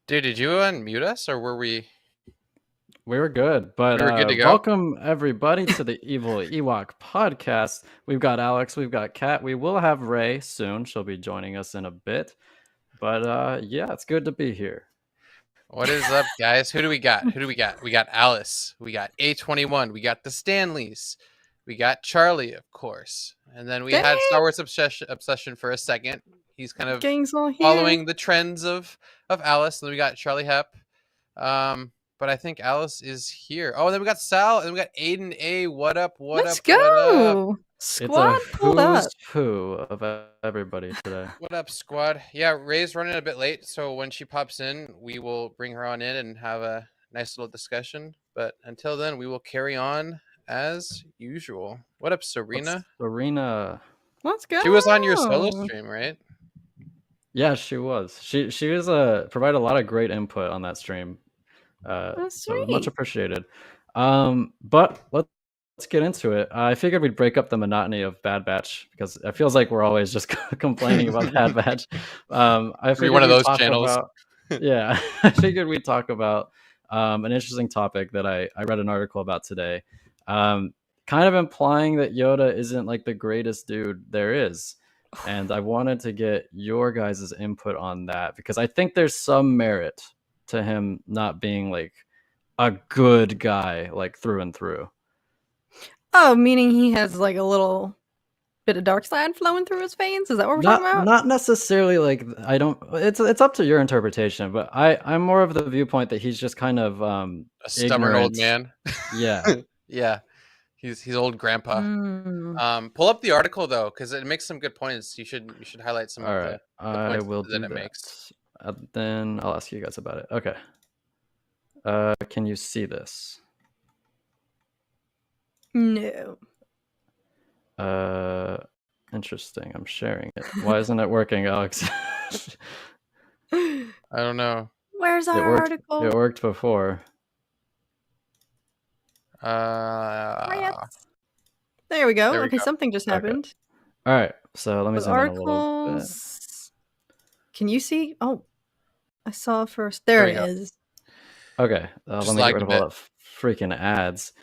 Dude, did you unmute us or were we We were good, but we were good to go? welcome everybody to the Evil Ewok podcast. We've got Alex, we've got Kat. We will have Ray soon. She'll be joining us in a bit. But yeah, it's good to be here. What is up, guys? Who do we got? We got Alice. We got A21. We got the Stanleys. We got Charlie, of course. And then we had Star Wars obsession for a second. He's kind of Gang's all here. following the trends of Alice. And then we got Charlie Hepp. But I think Alice is here. Oh, and then we got Sal, and we got Aiden A. What up? Let's go. Squad it's a pulled up. who's who of everybody today. What up, squad? Yeah, Ray's running a bit late, so when she pops in, we will bring her on in and have a nice little discussion. But until then, we will carry on as usual. What up, Serena? Serena. Let's go. She was on your solo stream, right? Yeah, she was. She was provided a lot of great input on that stream. So much appreciated. But let's get into it. I figured we'd break up the monotony of Bad Batch because it feels like we're always just complaining about Bad Batch. I figured one of those channels. Yeah, I figured we'd talk about an interesting topic that I read an article about today, kind of implying that Yoda isn't like the greatest dude there is. And I wanted to get your guys' input on that because I think there's some merit to him not being like a good guy like through and through. Oh, meaning he has like a little bit of dark side flowing through his veins? Is that what we're talking about? Not necessarily like I don't. It's up to your interpretation, but I'm more of the viewpoint that he's just kind of a stubborn old man. Yeah, yeah. He's old grandpa. Pull up the article though, because it makes some good points. You should highlight some. All of right, the points I will that do it that. Makes. Then I'll ask you guys about it. Okay. Can you see this? No. Interesting. I'm sharing it. Why isn't it working, Alex? I don't know. Where's our article? It worked before. There we go. Okay, something just happened. All right, so let me zoom in a little bit. Can you see? Oh, I saw first. There it is. Okay, let me get rid of all that freaking ads.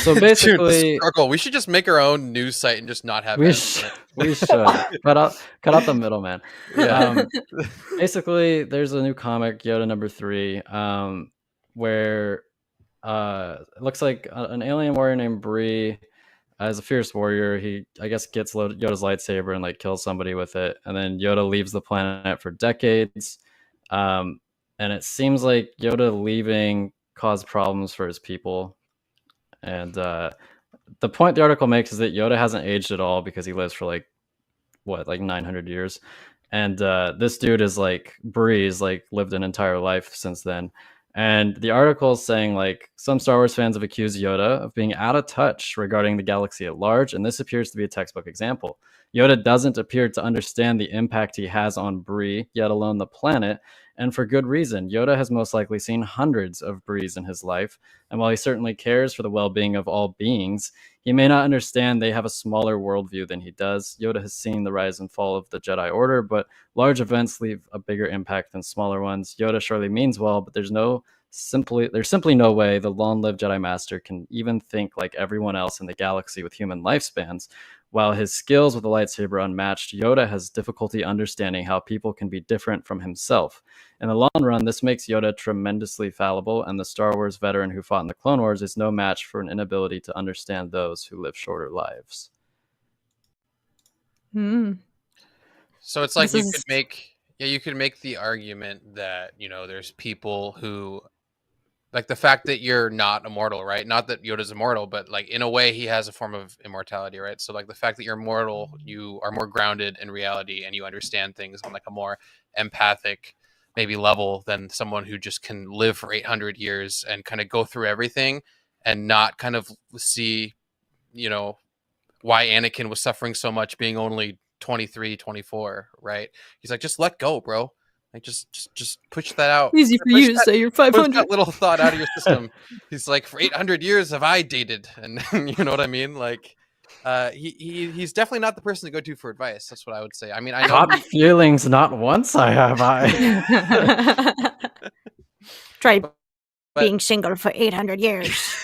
So basically, we should just make our own news site and just not have ads. We should cut out the middleman. Yeah. Basically, there's a new comic, Yoda #3, where it looks like an alien warrior named Bree as a fierce warrior. He, I guess, gets Yoda's lightsaber and like kills somebody with it, and then Yoda leaves the planet for decades. And it seems like Yoda leaving caused problems for his people. And the point the article makes is that Yoda hasn't aged at all because he lives for like 900 years. And this dude is like Breeze, like lived an entire life since then. And the article is saying like some Star Wars fans have accused Yoda of being out of touch regarding the galaxy at large, and this appears to be a textbook example. Yoda doesn't appear to understand the impact he has on Bree, yet alone the planet, and for good reason. Yoda has most likely seen hundreds of Brees in his life, and while he certainly cares for the well-being of all beings, he may not understand they have a smaller worldview than he does. Yoda has seen the rise and fall of the Jedi Order, but large events leave a bigger impact than smaller ones. Yoda surely means well, but there's simply no way the long-lived Jedi Master can even think like everyone else in the galaxy with human lifespans. While his skills with the lightsaber are unmatched, Yoda has difficulty understanding how people can be different from himself. In the long run, this makes Yoda tremendously fallible, and the Star Wars veteran who fought in the Clone Wars is no match for an inability to understand those who live shorter lives. So it's like you could make the argument that, there's people who, like the fact that you're not immortal, right? Not that Yoda's immortal, but like in a way he has a form of immortality, right? So like the fact that you're immortal, you are more grounded in reality and you understand things on like a more empathic maybe level than someone who just can live for 800 years and kind of go through everything and not kind of see, why Anakin was suffering so much being only 23, 24, right? He's like, just let go, bro. Like just push that out. Easy for you to say you're 500. Push that little thought out of your system. He's like, for 800 years have I dated, and you know what I mean? Like, he's definitely not the person to go to for advice. That's what I would say. I mean, I know Caught feelings not once I have I. Try being single for 800 years.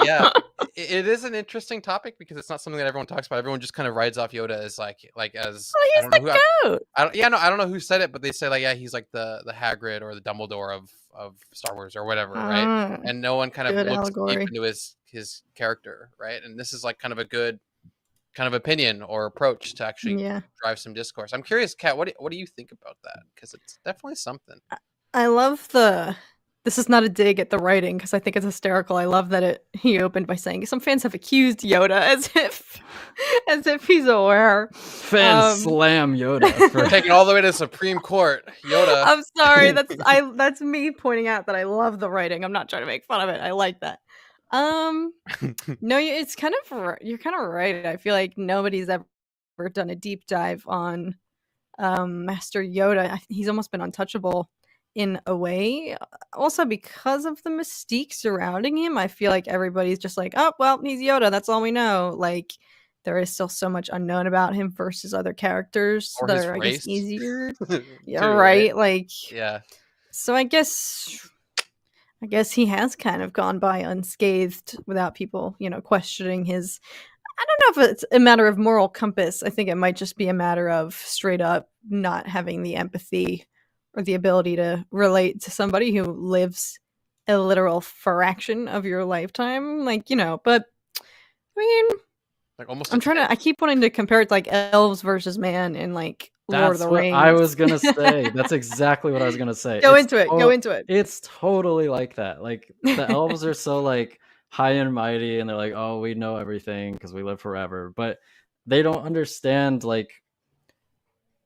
Yeah, it is an interesting topic because it's not something that everyone talks about. Everyone just kind of rides off Yoda as like as Well, I he's don't know the who. goat. I don't know who said it, but they say like, yeah, he's like the Hagrid or the Dumbledore of Star Wars or whatever, right? And no one kind of Good looks deep allegory. into his character, right? And this is like kind of a good kind of opinion or approach to actually drive some discourse. I'm curious, Kat, what do you think about that? Because it's definitely something. I love this is not a dig at the writing because I think it's hysterical. I love that he opened by saying some fans have accused Yoda as if he's aware. Fans slam Yoda for taking all the way to Supreme Court. Yoda. I'm sorry. That's me pointing out that I love the writing. I'm not trying to make fun of it. I like that. No, it's kind of you're kind of right. I feel like nobody's ever done a deep dive on Master Yoda. He's almost been untouchable in a way. Also, because of the mystique surrounding him, I feel like everybody's just like, oh, well, he's Yoda. That's all we know. Like, there is still so much unknown about him versus other characters or that his are, I race. guess, easier. Yeah, too, right? Like, yeah. So I guess he has kind of gone by unscathed without people, questioning his. I don't know if it's a matter of moral compass. I think it might just be a matter of straight up not having the empathy or the ability to relate to somebody who lives a literal fraction of your lifetime. But I mean, like almost I keep wanting to compare it to like elves versus man in like Lord of the Rings. I was gonna say. That's exactly what I was gonna say. Go into it. It's totally like that. Like the elves are so like high and mighty, and they're like, oh, we know everything because we live forever, but they don't understand like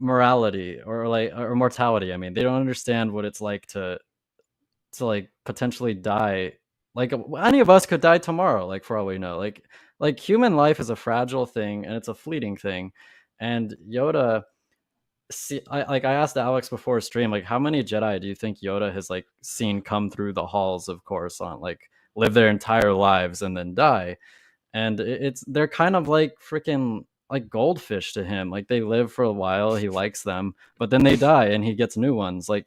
morality or mortality. I mean, they don't understand what it's like to like potentially die. Like any of us could die tomorrow, like for all we know. Like human life is a fragile thing and it's a fleeting thing. And Yoda, I asked Alex before stream, like how many Jedi do you think Yoda has like seen come through the halls of Coruscant, like live their entire lives and then die? And they're kind of like freaking like goldfish to him. Like they live for a while, he likes them, but then they die and he gets new ones. Like,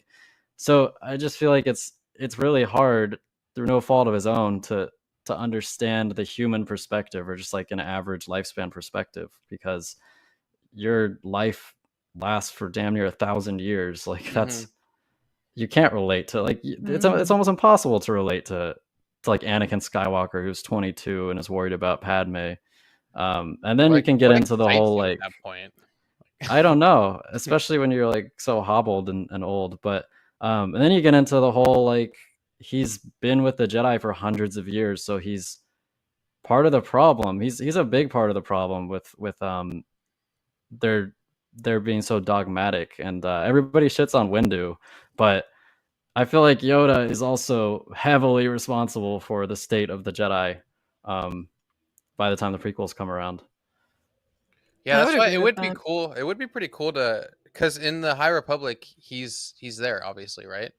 so I just feel like it's really hard through no fault of his own to understand the human perspective or just like an average lifespan perspective, because your life lasts for damn near 1,000 years. Like that's you can't relate to like it's almost impossible to relate to like Anakin Skywalker, who's 22 and is worried about Padme. And then you can get into the whole like at that point. I don't know, especially when you're like so hobbled and old. But and then you get into the whole like he's been with the Jedi for hundreds of years, so he's part of the problem. He's a big part of the problem with they're being so dogmatic, and everybody shits on Windu, but I feel like Yoda is also heavily responsible for the state of the Jedi by the time the prequels come around. Yeah, that's why it would be cool. It would be pretty cool to, because in the High Republic, he's there, obviously, right?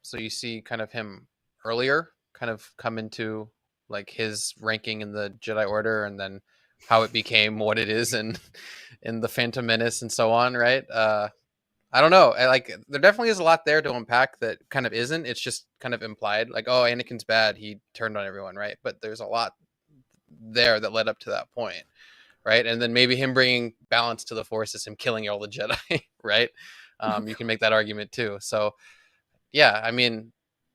So you see kind of him earlier, kind of come into like his ranking in the Jedi Order, and then how it became what it is in the Phantom Menace and so on, right? I don't know. There definitely is a lot there to unpack that kind of isn't. It's just kind of implied, like, oh, Anakin's bad. He turned on everyone, right? But there's a lot there that led up to that point, right? And then maybe him bringing balance to the Force is him killing all the Jedi, right? You can make that argument too. So, yeah, I mean,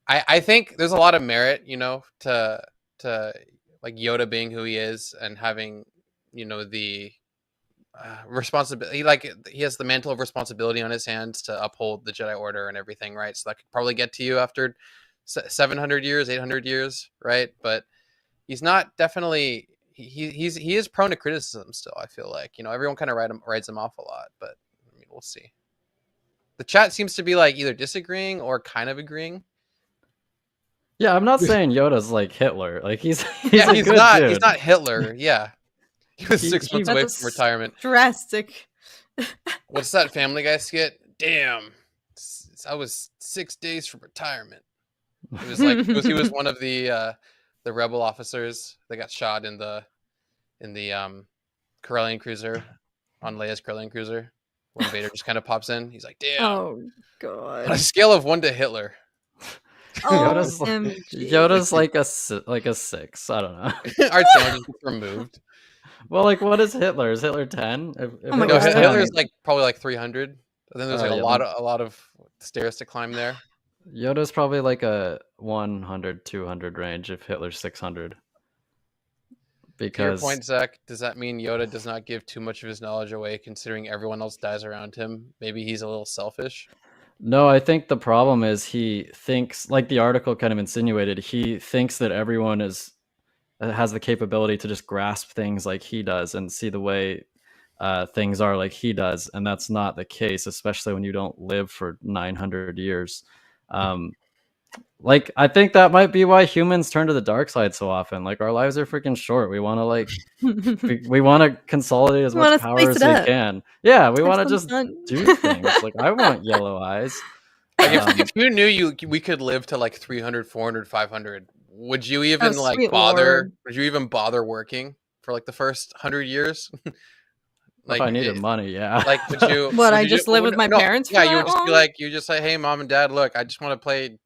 I think there's a lot of merit, to like Yoda being who he is and having, the responsibility, like he has the mantle of responsibility on his hands to uphold the Jedi Order and everything, right? So that could probably get to you after 700 years, 800 years, right? But he's not definitely he is prone to criticism still. I feel like everyone kind of writes him off a lot, but I mean, we'll see. The chat seems to be like either disagreeing or kind of agreeing. Yeah, I'm not saying Yoda's like Hitler. Like he's not dude. He's not Hitler. Yeah. He was 6 months away from retirement. Drastic. What's that Family Guy skit? Damn. I was 6 days from retirement. It was like he was one of the the rebel officers that got shot in the Corellian cruiser on Leia's Corellian cruiser when Vader just kind of pops in. He's like, "Damn." Oh On a god. scale of 1 to Hitler. Yoda's like a 6. I don't know. Our challenge is removed. Well, like, what is Hitler? Is Hitler 10? Oh my No, God, Hitler's like probably like 300. And then there's like yeah, a lot of stairs to climb there. Yoda's probably like a 100, 200 range if Hitler's 600. Because to your point, Zach, does that mean Yoda does not give too much of his knowledge away, considering everyone else dies around him? Maybe he's a little selfish. No, I think the problem is he thinks, like the article kind of insinuated, he thinks that everyone has the capability to just grasp things like he does and see the way things are like he does, and that's not the case, especially when you don't live for 900 years. Like, I think that might be why humans turn to the dark side so often. Like, our lives are freaking short. We want to like we want to consolidate as much power as we can. Yeah, we want to just do things. Like, I want yellow eyes. Like, if you knew we could live to like 300, 400, 500, would you even bother? Would you even bother working for like the first 100 years? Like, if I needed money, yeah. Like, would you? What? I just live with my parents? Yeah, you would just be like, you just say, "Hey, mom and dad, look, I just want to play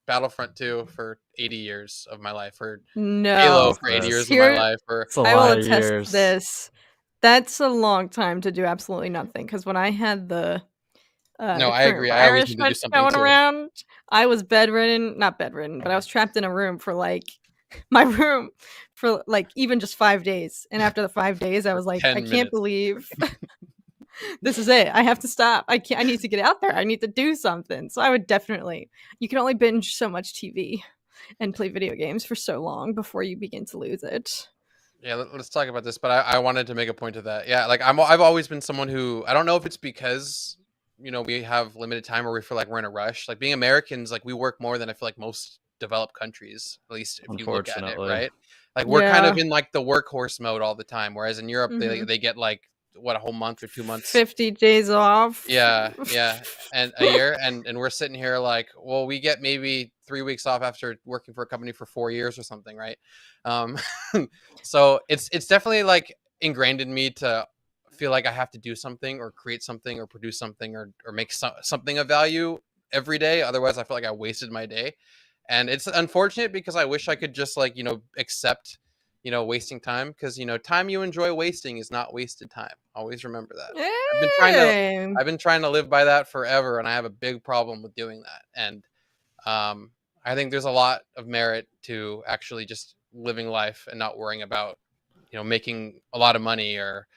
Battlefront 2 for 80 years of my life, or Halo for 80 years of my life." Or I will attest to this. That's a long time to do absolutely nothing. Because when I had the I agree. I always need to do something going around, I was not bedridden, but I was trapped in a room for like my room for like even just 5 days. And after the 5 days, I was like, I can't believe this is it. I have to stop. I need to get out there. I need to do something. So I would definitely, you can only binge so much TV and play video games for so long before you begin to lose it. Yeah, let's talk about this. But I wanted to make a point of that. Yeah, like I've always been someone who, I don't know if it's because, you know, we have limited time or we feel like we're in a rush. Like, being Americans, like, we work more than I feel like most developed countries, at least if you look at it, right? Like, we're kind of in like the workhorse mode all the time, whereas in Europe they get like a whole month or 2 months, 50 days off. Yeah, and a year, and we're sitting here like, well, we get maybe 3 weeks off after working for a company for 4 years or something, right? So it's definitely like ingrained in me to feel like I have to do something or create something or produce something or make something of value every day. Otherwise, I feel like I wasted my day. And it's unfortunate because I wish I could just, like, you know, accept, you know, wasting time, because, you know, time you enjoy wasting is not wasted time. Always remember that. Hey. I've been trying to live by that forever, and I have a big problem with doing that. And I think there's a lot of merit to actually just living life and not worrying about, you know, making a lot of money or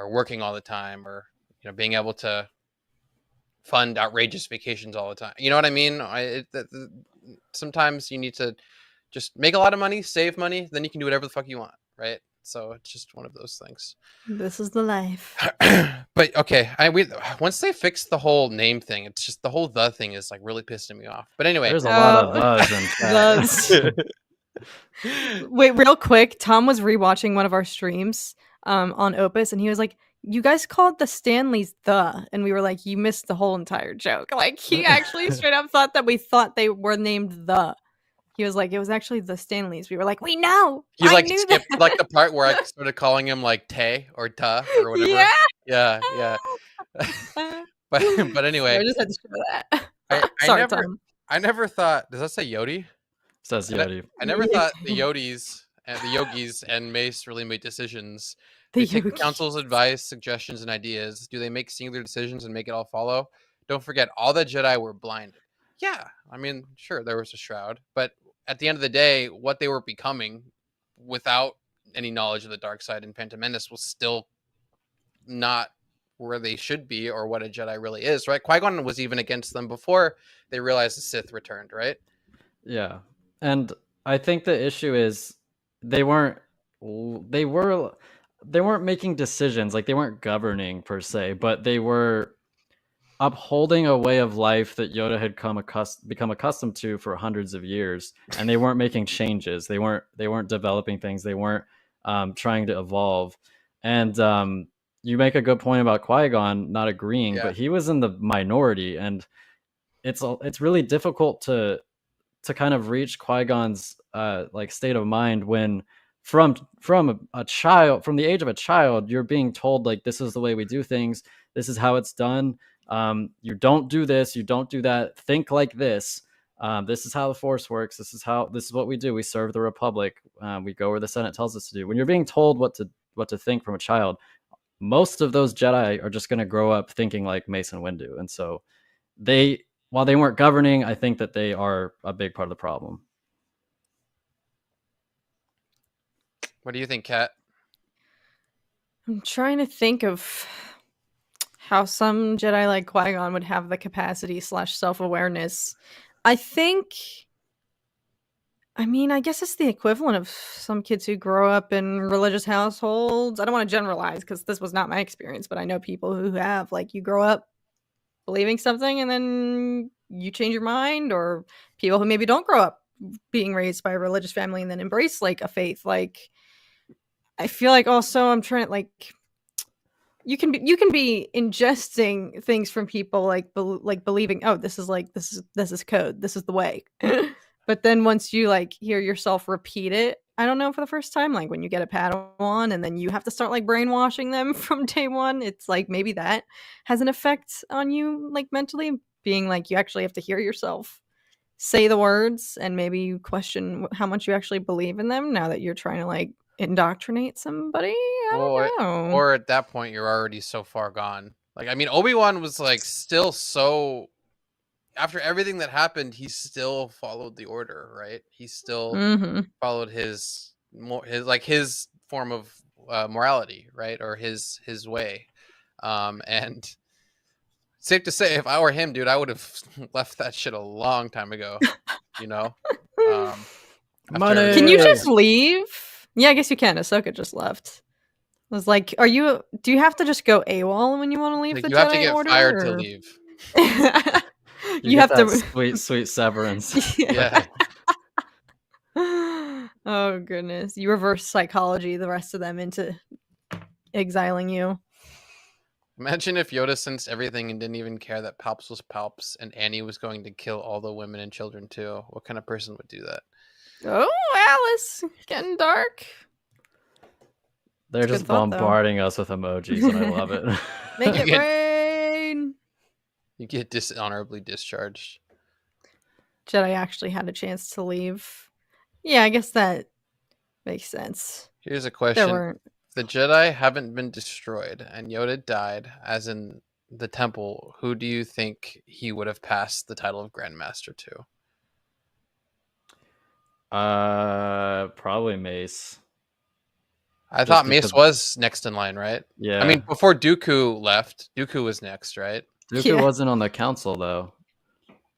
working all the time, or, you know, being able to fund outrageous vacations all the time. You know what I mean? Sometimes you need to just make a lot of money, save money, then you can do whatever the fuck you want, right? So it's just one of those things. This is the life. But okay, once they fixed the whole name thing, it's just the whole "the" thing is like really pissing me off. But anyway, there's a lot of "thes" in Wait, real quick, Tom was rewatching one of our streams on Opus, and he was like, "You guys called the Stanleys 'the'," and we were like, "You missed the whole entire joke." Like, he actually straight up thought that we thought they were named 'the'. He was like, "It was actually the Stanleys." We were like, "We know." He like skipped like the part where I started calling him like Tay or Ta or whatever. Yeah. But anyway, I just had to show that. Sorry, Tom. I never thought. Does that say Yodi? It says Yodi. I never thought the Yodis and the Yogis and Mace really made decisions. They take the council's advice, suggestions, and ideas. Do they make singular decisions and make it all follow? Don't forget, all the Jedi were blinded. Yeah, I mean, sure, there was a shroud, but at the end of the day, what they were becoming without any knowledge of the dark side in Phantom Menace was still not where they should be or what a Jedi really is, right? Qui-Gon was even against them before they realized the Sith returned, right? Yeah, and I think the issue is they weren't making decisions, like they weren't governing per se, but they were upholding a way of life that Yoda had become accustomed to for hundreds of years, and they weren't making changes. They weren't developing things. They weren't trying to evolve. And you make a good point about Qui-Gon not agreeing, but he was in the minority, and it's really difficult to kind of reach Qui-Gon's like state of mind when from a child, from the age of a child, you're being told like, this is the way we do things, this is how it's done, you don't do this, you don't do that, think like this, this is how the Force works, this is what we do, we serve the Republic, we go where the Senate tells us to do. When you're being told what to think from a child, most of those Jedi are just going to grow up thinking like Mace and Windu. And so while they weren't governing, I think that they are a big part of the problem. What do you think, Kat? I'm trying to think of how some Jedi like Qui-Gon would have the capacity / self-awareness. I guess it's the equivalent of some kids who grow up in religious households. I don't want to generalize because this was not my experience, but I know people who have, like, you grow up believing something and then you change your mind, or people who maybe don't grow up being raised by a religious family and then embrace like a faith. Like, I feel like also I'm trying to, like, you can be ingesting things from people like believing, oh, this is code, this is the way. But then once you like hear yourself repeat it, I don't know, for the first time, like when you get a Padawan and then you have to start like brainwashing them from day one, it's like maybe that has an effect on you, like mentally, being like you actually have to hear yourself say the words and maybe you question how much you actually believe in them now that you're trying to like indoctrinate somebody. I don't know. Or at that point you're already so far gone. Like, I mean, Obi-Wan was like still so, after everything that happened, he still followed the order, right? He still followed his form of morality, right? Or his way. And safe to say, if I were him, dude, I would have left that shit a long time ago. You know? Can you just leave? Yeah, I guess you can. Ahsoka just left. I was like, do you have to just go AWOL when you want to leave the Jedi Order? You have to get fired to leave. You have to sweet severance. Yeah. Oh goodness. You reverse psychology the rest of them into exiling you. Imagine if Yoda sensed everything and didn't even care that Palps was Palps and Annie was going to kill all the women and children too. What kind of person would do that? Oh, Alice, getting dark. They're just bombarding us with emojis, and I love it. Make it rain. You get dishonorably discharged. Jedi actually had a chance to leave. Yeah, I guess that makes sense. Here's a question. If the Jedi haven't been destroyed and Yoda died, as in the temple, who do you think he would have passed the title of Grandmaster to? Probably Mace. I thought Mace was next in line, right? Yeah. I mean, before Dooku left, Dooku was next, right? Dooku wasn't on the council though.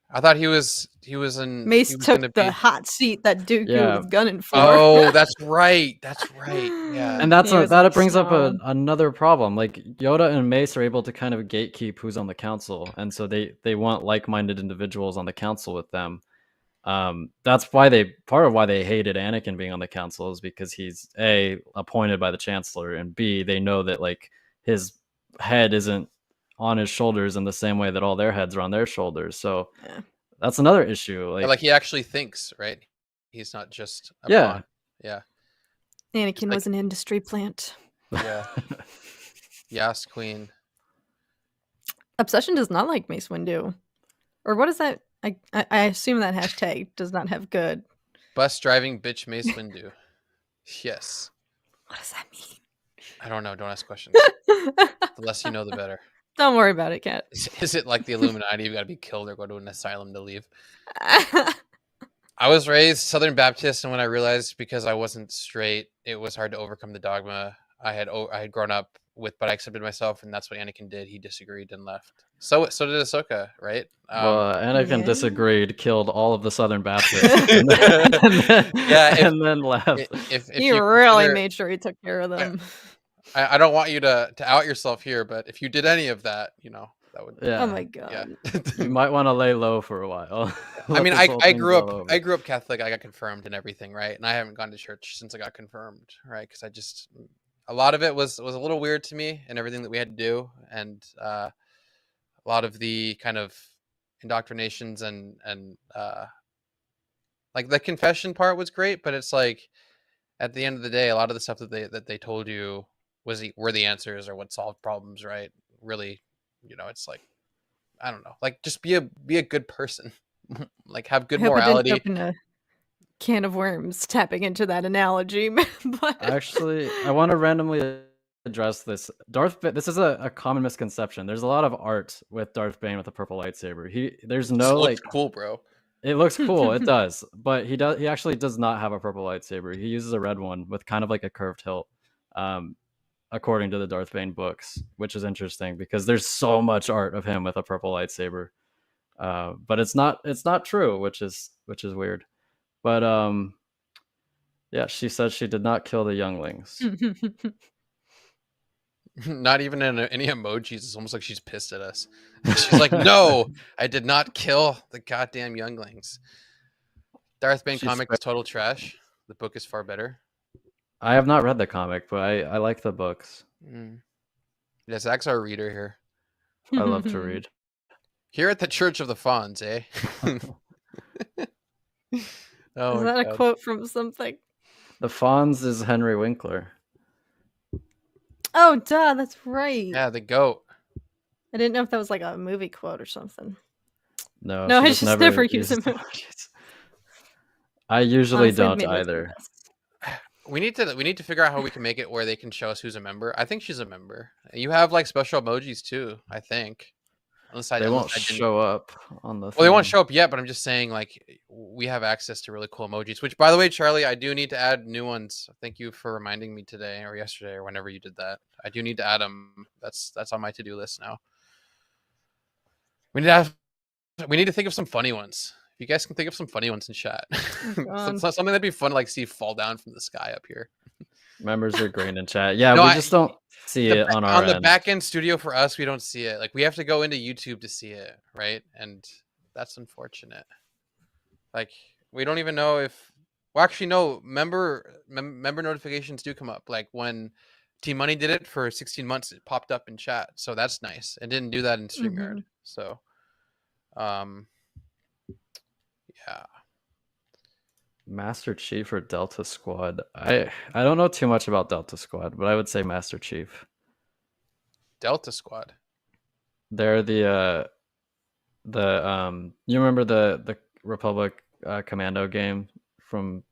I thought he was in. Mace took the hot seat that Dooku was gunning for. Oh, that's right. That's right. Yeah. And that brings up another problem. Like, Yoda and Mace are able to kind of gatekeep who's on the council, and so they want like-minded individuals on the council with them. That's why part of why they hated Anakin being on the council is because he's A, appointed by the Chancellor, and B, they know that like his head isn't on his shoulders in the same way that all their heads are on their shoulders. So that's another issue. Like he actually thinks, right? He's not just a pawn. Yeah. Anakin was an industry plant. Yeah. Yes, Queen. Obsession does not like Mace Windu. Or what is that? I assume that hashtag does not have good. Bus driving bitch Mace Windu. Yes. What does that mean? I don't know. Don't ask questions. The less you know, the better. Don't worry about it, Kat. Is it like the Illuminati? You've got to be killed or go to an asylum to leave. I was raised Southern Baptist, and when I realized because I wasn't straight, it was hard to overcome the dogma I had grown up with, but I accepted myself, and that's what Anakin did. He disagreed and left. So did Ahsoka, right? Well, Anakin disagreed, killed all of the Southern Baptists, and then left. If he really made sure he took care of them. I don't want you to out yourself here, but if you did any of that, that would. Yeah. Oh my god. Yeah. You might want to lay low for a while. I mean, I grew up Catholic. I got confirmed and everything, right? And I haven't gone to church since I got confirmed, right? Because a lot of it was a little weird to me, and everything that we had to do, and a lot of the kind of indoctrinations and Like the confession part was great, but it's like at the end of the day, a lot of the stuff that they told you were the answers or what solved problems, right? Really, it's like, I don't know, like just be a good person, like have good I hope I didn't morality. open a can of worms tapping into that analogy. But Actually, I want to randomly address this. This is a common misconception. There's a lot of art with Darth Bane with a purple lightsaber. There's no looks cool, bro. It looks cool. It does, but he actually does not have a purple lightsaber. He uses a red one with kind of like a curved hilt, according to the Darth Bane books, which is interesting because there's so much art of him with a purple lightsaber. But it's not true, which is weird. But yeah, she said she did not kill the younglings. Not even in any emojis. It's almost like she's pissed at us. She's like, no, I did not kill the goddamn younglings. Darth Bane comic is total trash. The book is far better. I have not read the comic, but I like the books. Yeah, Zach's our reader here. I love to read. Here at the Church of the Fawns, eh? Oh, is that a quote from something? The Fawns is Henry Winkler. Oh, duh, that's right. Yeah, the goat. I didn't know if that was like a movie quote or something. No, I just never use emojis. I usually don't either. We need to figure out how we can make it where they can show us who's a member. I think she's a member. You have like special emojis too, I think. They won't show up on the. Well, they won't show up yet, but I'm just saying, like, we have access to really cool emojis. Which, by the way, Charlie, I do need to add new ones. Thank you for reminding me today or yesterday or whenever you did that. I do need to add them. That's on my to-do list now. We need to think of some funny ones. If you guys can think of some funny ones in chat, something that'd be fun, like see fall down from the sky up here. Members are green in chat. Yeah, we just don't see it on our end. On the back end studio for us, we don't see it. Like we have to go into YouTube to see it, right? And that's unfortunate. Like we don't even know if. Well, actually, no. Member notifications do come up. Like when Team Money did it for 16 months, it popped up in chat, so that's nice. It didn't do that in StreamYard, so. Yeah. Master Chief or Delta Squad? I don't know too much about Delta Squad, but I would say Master Chief. Delta Squad. They're the you remember the Republic Commando game from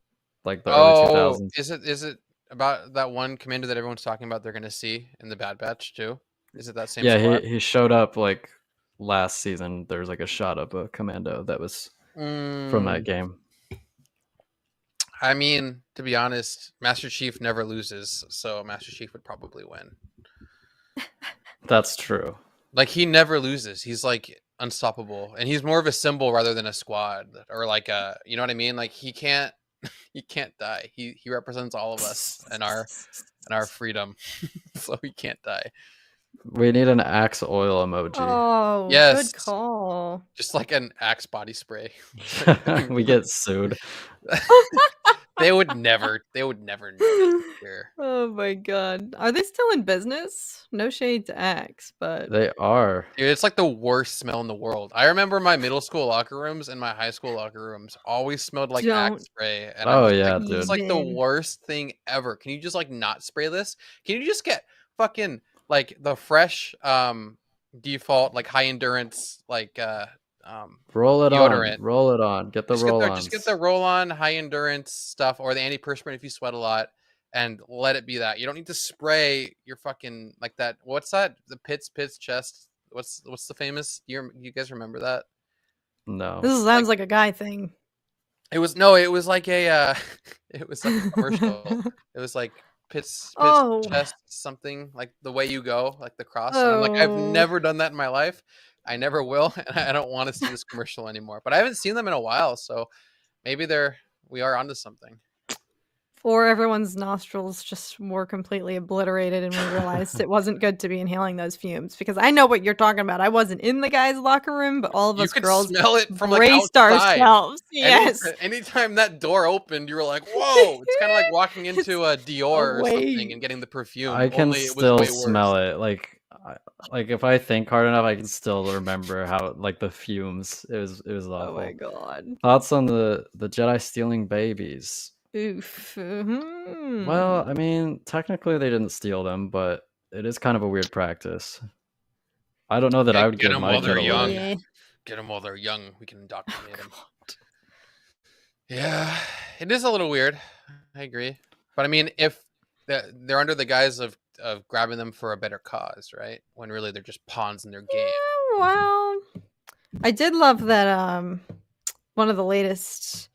like the early 2000s? Is it about that one commander that everyone's talking about they're going to see in the Bad Batch too? Is it that same Yeah, squad? he showed up like last season. There's like a shot of a commando that was from that game. I mean, to be honest, Master Chief never loses, so Master Chief would probably win. That's true. Like he never loses. He's like unstoppable, and he's more of a symbol rather than a squad, or like a, you know what I mean? Like he can't die. He represents all of us and our freedom, so he can't die. We need an Axe oil emoji. Oh, yes, good call. Just like an Axe body spray. We get sued. They would never care. Oh my god. Are they still in business? No shade to Axe, but they are. Dude, it's like the worst smell in the world. I remember my middle school locker rooms and my high school locker rooms always smelled like Axe spray. And dude. It's like the worst thing ever. Can you just like not spray this? Can you just get fucking like the fresh default like high endurance like roll it deodorant. Roll it on. Get the roll on. Just get the roll on high endurance stuff or the antiperspirant if you sweat a lot, and let it be that. You don't need to spray your fucking like that. What's that? The Pitts chest. What's the famous? You guys remember that? No. This sounds like a guy thing. It was like a it was like a commercial. It was like Pitts chest something, like the way you go, like the cross. And I'm like, I've never done that in my life. I never will, and I don't want to see this commercial anymore. But I haven't seen them in a while, so maybe we are onto something. Or everyone's nostrils just were completely obliterated, and we realized it wasn't good to be inhaling those fumes. Because I know what you're talking about. I wasn't in the guy's locker room, but all of us girls smell it from like braced outside. ourselves. Yes. Anytime that door opened, you were like, "Whoa!" It's kind of like walking into a Dior or something and getting the perfume. I can still smell it. Like like if I think hard enough, I can still remember how like the fumes. It was awful. Oh my god. Thoughts on the Jedi stealing babies? Oof. Well, I mean, technically they didn't steal them, but it is kind of a weird practice. I don't know that I would get give them my while kid they're a young. Yeah. Get them while they're young. We can indoctrinate them. Yeah, it is a little weird. I agree, but I mean, if they're under the guise of grabbing them for a better cause, right? When really they're just pawns in their game. Yeah, well, I did love that one of the latest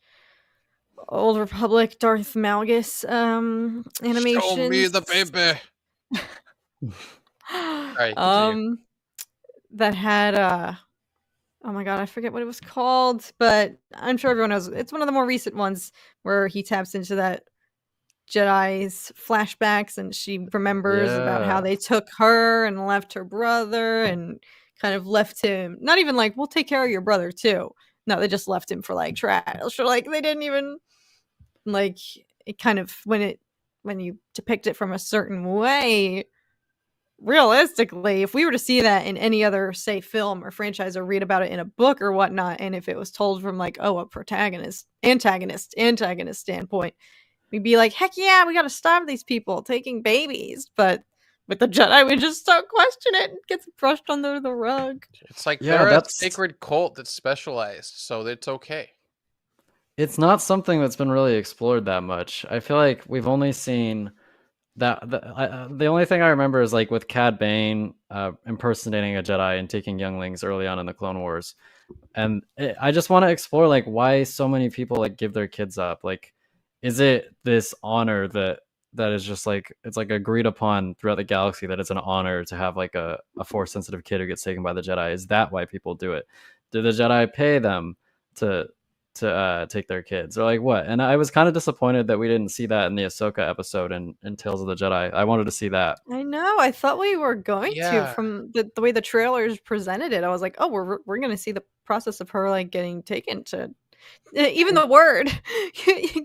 Old Republic Darth Malgus animations. Show me the baby. Sorry, continue. That had oh my god, I forget what it was called, but I'm sure everyone knows. It's one of the more recent ones where he taps into that Jedi's flashbacks and she remembers about how they took her and left her brother and kind of left him. Not even like, we'll take care of your brother too. No, they just left him for like trash. Or like they didn't even like it kind of when you depict it from a certain way. Realistically, if we were to see that in any other, say, film or franchise or read about it in a book or whatnot, and if it was told from like, oh, a antagonist standpoint, we'd be like, heck yeah, we gotta stop these people taking babies. But with the Jedi, we just don't question it. It gets brushed under the rug. It's like they're a sacred cult that's specialized, so it's okay. It's not something that's been really explored that much. I feel like we've only seen that the only thing I remember is like with Cad Bane impersonating a Jedi and taking younglings early on in the Clone Wars, and I just want to explore like why so many people like give their kids up. Like, is it this honor that is just like it's like agreed upon throughout the galaxy that it's an honor to have like a force sensitive kid who gets taken by the Jedi? Is that why people do it? Do the Jedi pay them to take their kids or like what? And I was kind of disappointed that we didn't see that in the Ahsoka episode in Tales of the Jedi. I wanted to see that. I know. I thought we were going to from the way the trailers presented it. I was like, oh, we're going to see the process of her like getting taken to even the word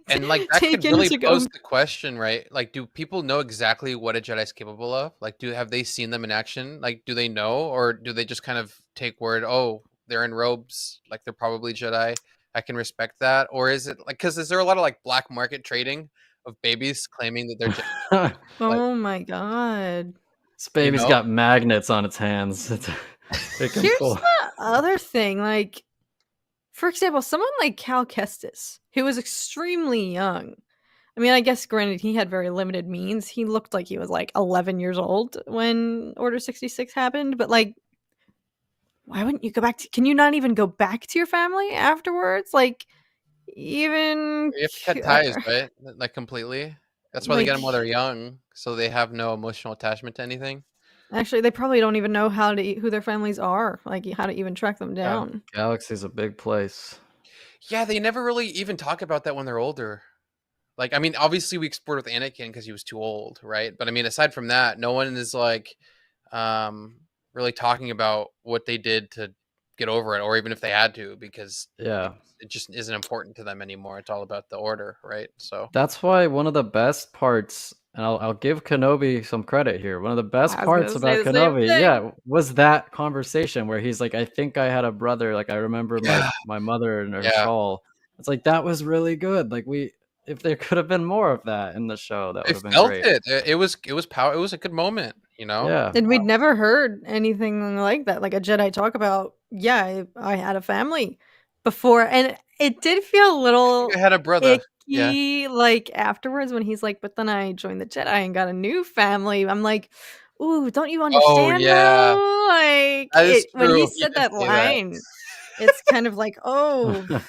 and like that could really pose the question, right? Like, do people know exactly what a Jedi is capable of? Like, have they seen them in action? Like, do they know, or do they just kind of take word? Oh, they're in robes, like they're probably Jedi. I can respect that. Or is it like, because is there a lot of like black market trading of babies claiming that they're Jedi? Oh my god, this baby's got magnets on its hands. Here's the other thing, like, for example, someone like Cal Kestis, who was extremely young. I mean, I guess granted he had very limited means. He looked like he was like 11 years old when Order 66 happened, but like, why wouldn't you go back to? Can you not even go back to your family afterwards? Like, even you have to cut ties, right? Like completely. That's why they get them while they're young, so they have no emotional attachment to anything. Actually, they probably don't even know who their families are, like how to even track them down. Galaxy's a big place. Yeah, they never really even talk about that when they're older. Like, I mean, obviously we explored with Anakin because he was too old, right? But I mean, aside from that, no one is like really talking about what they did to get over it, or even if they had to, because it just isn't important to them anymore. It's all about the order, right? So that's why one of the best parts, and I'll give Kenobi some credit here. One of the best parts about Kenobi, was that conversation where he's like, I think I had a brother. Like, I remember my mother and her shawl. It's like, that was really good. Like, if there could have been more of that in the show, that would have been great. It was power. It was a good moment, you know? Yeah. And we'd never heard anything like that. Like a Jedi talk about, I had a family before. And it did feel a little I had a brother. Icky, like afterwards when he's like, but then I joined the Jedi and got a new family. I'm like, ooh, don't you understand? Though? Like when he said that line, it's kind of like, oh.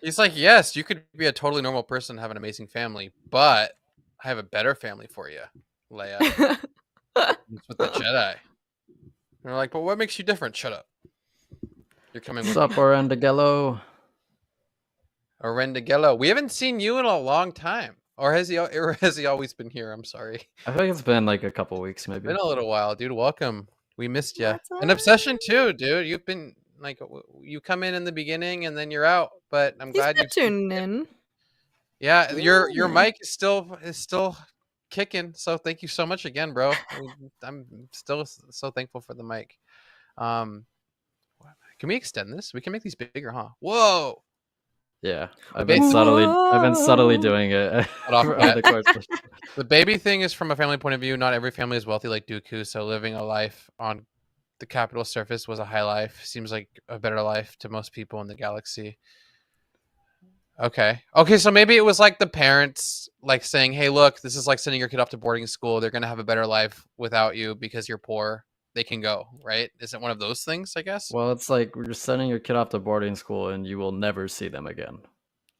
He's like, yes, you could be a totally normal person and have an amazing family, but I have a better family for you, Leia. It's with the Jedi. And they're like, but what makes you different? Shut up. You're coming with Sup, Orendagello. Orendagello. We haven't seen you in a long time. Or has he always been here? I'm sorry. I think it's been like a couple weeks, maybe. Been a little while, dude. Welcome. We missed you. An obsession too, dude. You've been like, you come in the beginning and then you're out, but I'm glad you've tuned in. Yeah, your mic is still kicking. So thank you so much again, bro. I'm still so thankful for the mic. Can we extend this? We can make these bigger, huh? Whoa. Yeah, I've been subtly doing it. The baby thing is from a family point of view. Not every family is wealthy like Dooku, so living a life on the capital surface was a high life. Seems like a better life to most people in the galaxy. Okay, so maybe it was like the parents like saying, hey, look, this is like sending your kid off to boarding school. They're gonna have a better life without you because you're poor. They can go, right? Is it one of those things, I guess? Well, it's like we're sending your kid off to boarding school and you will never see them again.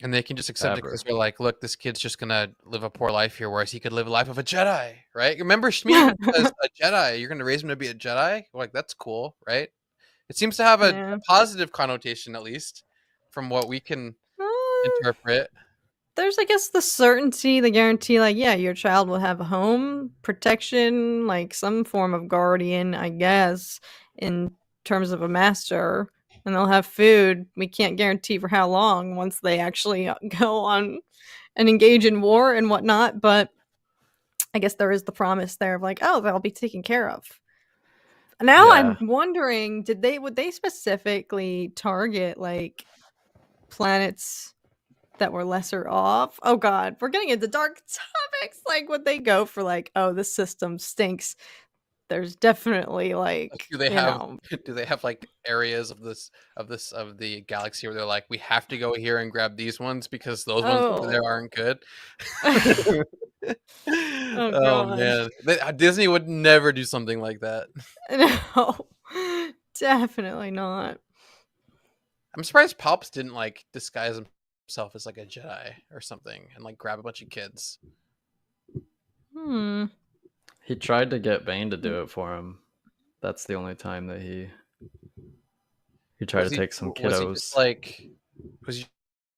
And they can just accept it because they're like, look, this kid's just gonna live a poor life here, whereas he could live a life of a Jedi, right? Remember, Shmi says a Jedi. You're gonna raise him to be a Jedi. Like, that's cool, right? It seems to have a positive connotation, at least, from what we can interpret. There's, I guess, the certainty, the guarantee, like, yeah, your child will have a home, protection, like some form of guardian, I guess, in terms of a master, and they'll have food. We can't guarantee for how long once they actually go on and engage in war and whatnot, but I guess there is the promise there of like, oh, they'll be taken care of. Now I'm wondering, would they specifically target like planets that were lesser off? Oh god, we're getting into dark topics. Like, would they go for like, oh, this system stinks? There's definitely like, do they have like areas of the galaxy where they're like, we have to go here and grab these ones because those ones over there aren't good? Oh man, Disney would never do something like that. No, definitely not. I'm surprised Palps didn't like disguise himself as like a Jedi or something and like grab a bunch of kids. He tried to get Bane to do it for him. That's the only time that he tried to take some kiddos. Was he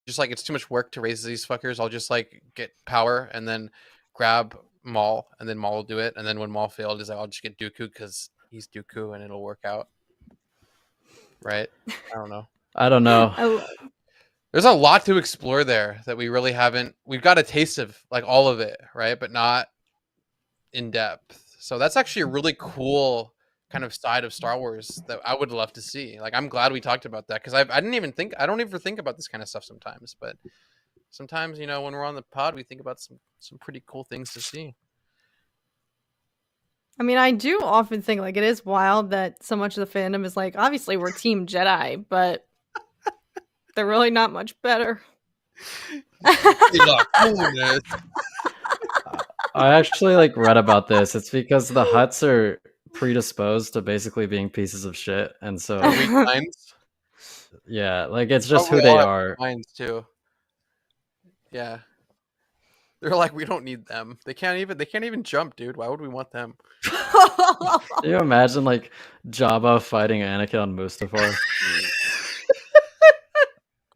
just like, it's too much work to raise these fuckers? I'll just like get power and then grab Maul, and then Maul will do it. And then when Maul failed, he's like, I'll just get Dooku because he's Dooku and it'll work out. Right? I don't know. There's a lot to explore there that we really haven't. We've got a taste of like all of it, right? But not in depth. So that's actually a really cool kind of side of Star Wars that I would love to see. Like, I'm glad we talked about that because I don't even think about this kind of stuff sometimes. But sometimes, when we're on the pod, we think about some pretty cool things to see. I mean, I do often think like it is wild that so much of the fandom is like, obviously we're Team Jedi, but they're really not much better. I actually like read about this. It's because the Hutts are predisposed to basically being pieces of shit, and so yeah, like it's just who they are. Minds too. Yeah, they're like, we don't need them. They can't even jump, dude. Why would we want them? Can you imagine like Jabba fighting Anakin on Mustafar?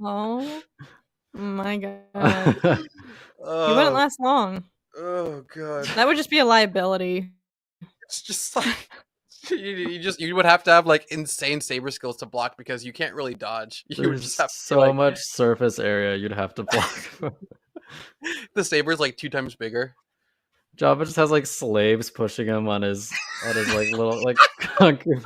Oh my god. He wouldn't last long. Oh god. That would just be a liability. It's just like you would have to have like insane saber skills to block because you can't really dodge. You would just have so much surface area you'd have to block. The saber is like 2 times bigger. Jabba just has like slaves pushing him on his like little like.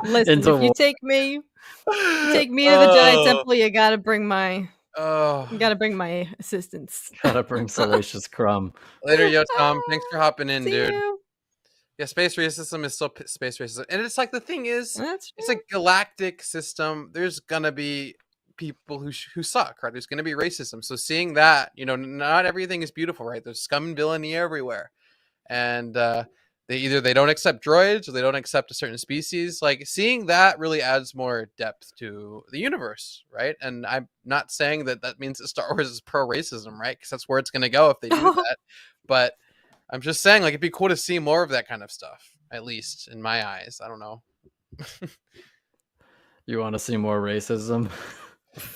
Listen, if you take me to the Jedi Temple, you gotta bring my. You gotta bring my assistants. Gotta bring Salacious Crumb. Later, yo, Tom. Thanks for hopping in, dude. You. Yeah, space racism is still space racism, and it's like the thing is, it's a galactic system. There's gonna be people who suck, right? There's gonna be racism. So seeing that, not everything is beautiful, right? There's scum and villainy everywhere, and they don't accept droids or they don't accept a certain species. Like, seeing that really adds more depth to the universe, right? And I'm not saying that means that Star Wars is pro racism, right? Because that's where it's gonna go if they do that. But I'm just saying, like, it'd be cool to see more of that kind of stuff, at least in my eyes. I don't know. You want to see more racism?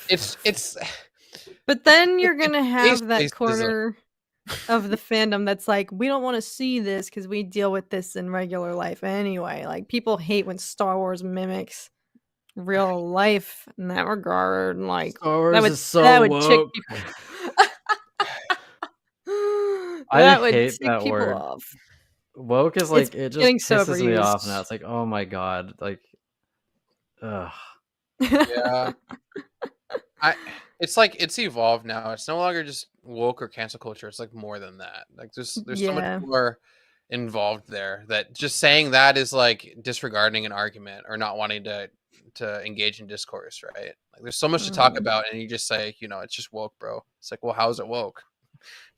It's. But then you're gonna have that corner of the fandom that's like, we don't want to see this because we deal with this in regular life anyway. Like, people hate when Star Wars mimics real life in that regard. Like, Star Wars is so woke. That would tick people off. woke is like it just getting so pisses me off now. overused. It's like, oh my god, like, ugh. Yeah. It's like it's evolved now. It's no longer just woke or cancel culture. It's like more than that. Like there's so much Yeah. more involved there that just saying that is like disregarding an argument or not wanting to engage in discourse, right? Like there's so much to talk about, and you just say, it's just woke, bro. It's like, well, how is it woke?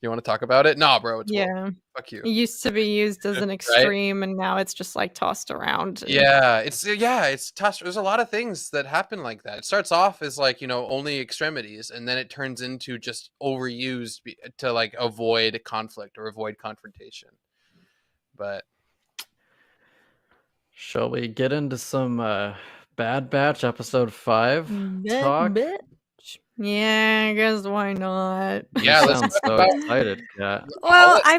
You want to talk about it? Nah, bro, it's woke. Yeah. Fuck you. It used to be used as an Right? extreme, and now it's just like tossed around. And Yeah, it's tough. There's a lot of things that happen like that. It starts off as like, only extremities, and then it turns into just overused to like avoid conflict or avoid confrontation. But shall we get into some Bad Batch episode 5 talk? Yeah, I guess why not? yeah, You let's sound talk so about excited, Kat. Well, I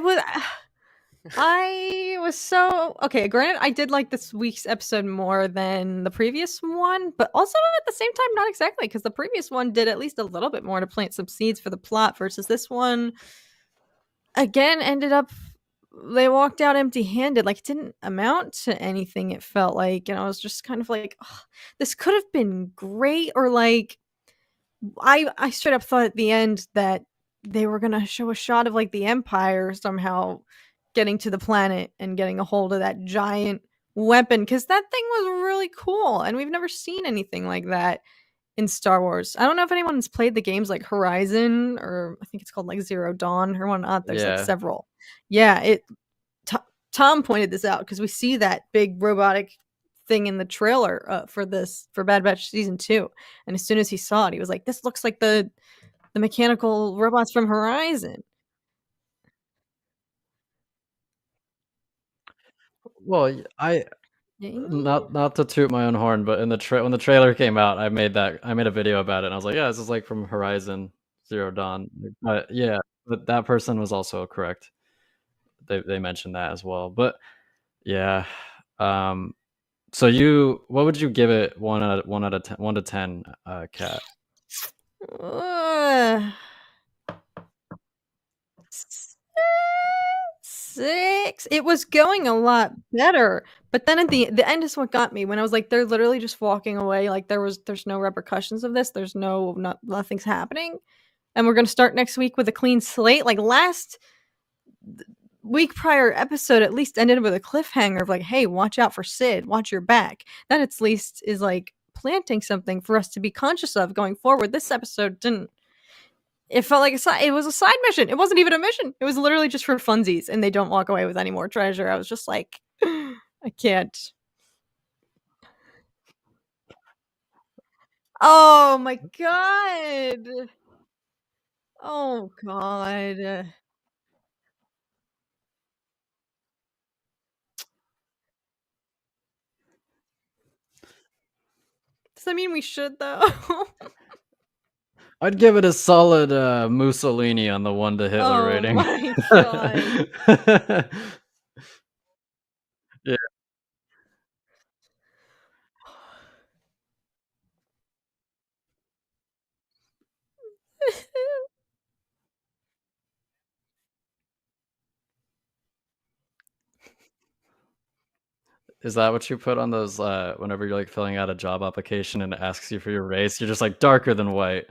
was so okay. Granted, I did like this week's episode more than the previous one, but also at the same time, not exactly, because the previous one did at least a little bit more to plant some seeds for the plot, versus this one again ended up they walked out empty-handed. Like it didn't amount to anything. It felt like, and I was just kind of like, "Ugh, this could have been great," or like I straight up thought at the end that they were gonna show a shot of like the Empire somehow getting to the planet and getting a hold of that giant weapon, because that thing was really cool, and we've never seen anything like that in Star Wars. I don't know if anyone's played the games like Horizon, or I think it's called like Zero Dawn or whatnot. There's like Yeah. several. Yeah, Tom pointed this out because we see that big robotic thing in the trailer for Bad Batch season 2, and as soon as he saw it, he was like, "This looks like the mechanical robots from Horizon." Well, not to toot my own horn, but in when the trailer came out, I made a video about it, and I was like, yeah, this is like from Horizon Zero Dawn. But yeah, but that person was also correct. They mentioned that as well. But yeah, so what would you give it 1 out of 10, 1 to 10, Kat? Six. It was going a lot better, but then at the end is what got me, when I was like, they're literally just walking away. Like there's no repercussions of this. There's nothing's happening, and we're gonna start next week with a clean slate. Like last week prior episode at least ended with a cliffhanger of like, hey, watch out for Sid, watch your back. That at least is like planting something for us to be conscious of going forward. This episode didn't. It felt like it was a side mission. It wasn't even a mission. It was literally just for funsies, and they don't walk away with any more treasure. I was just like, I can't. Oh my god. Oh god. Does that mean we should though? I'd give it a solid Mussolini on the 1 to Hitler rating. Oh my god. Yeah. Is that what you put on those whenever you're like filling out a job application and it asks you for your race? You're just like darker than white.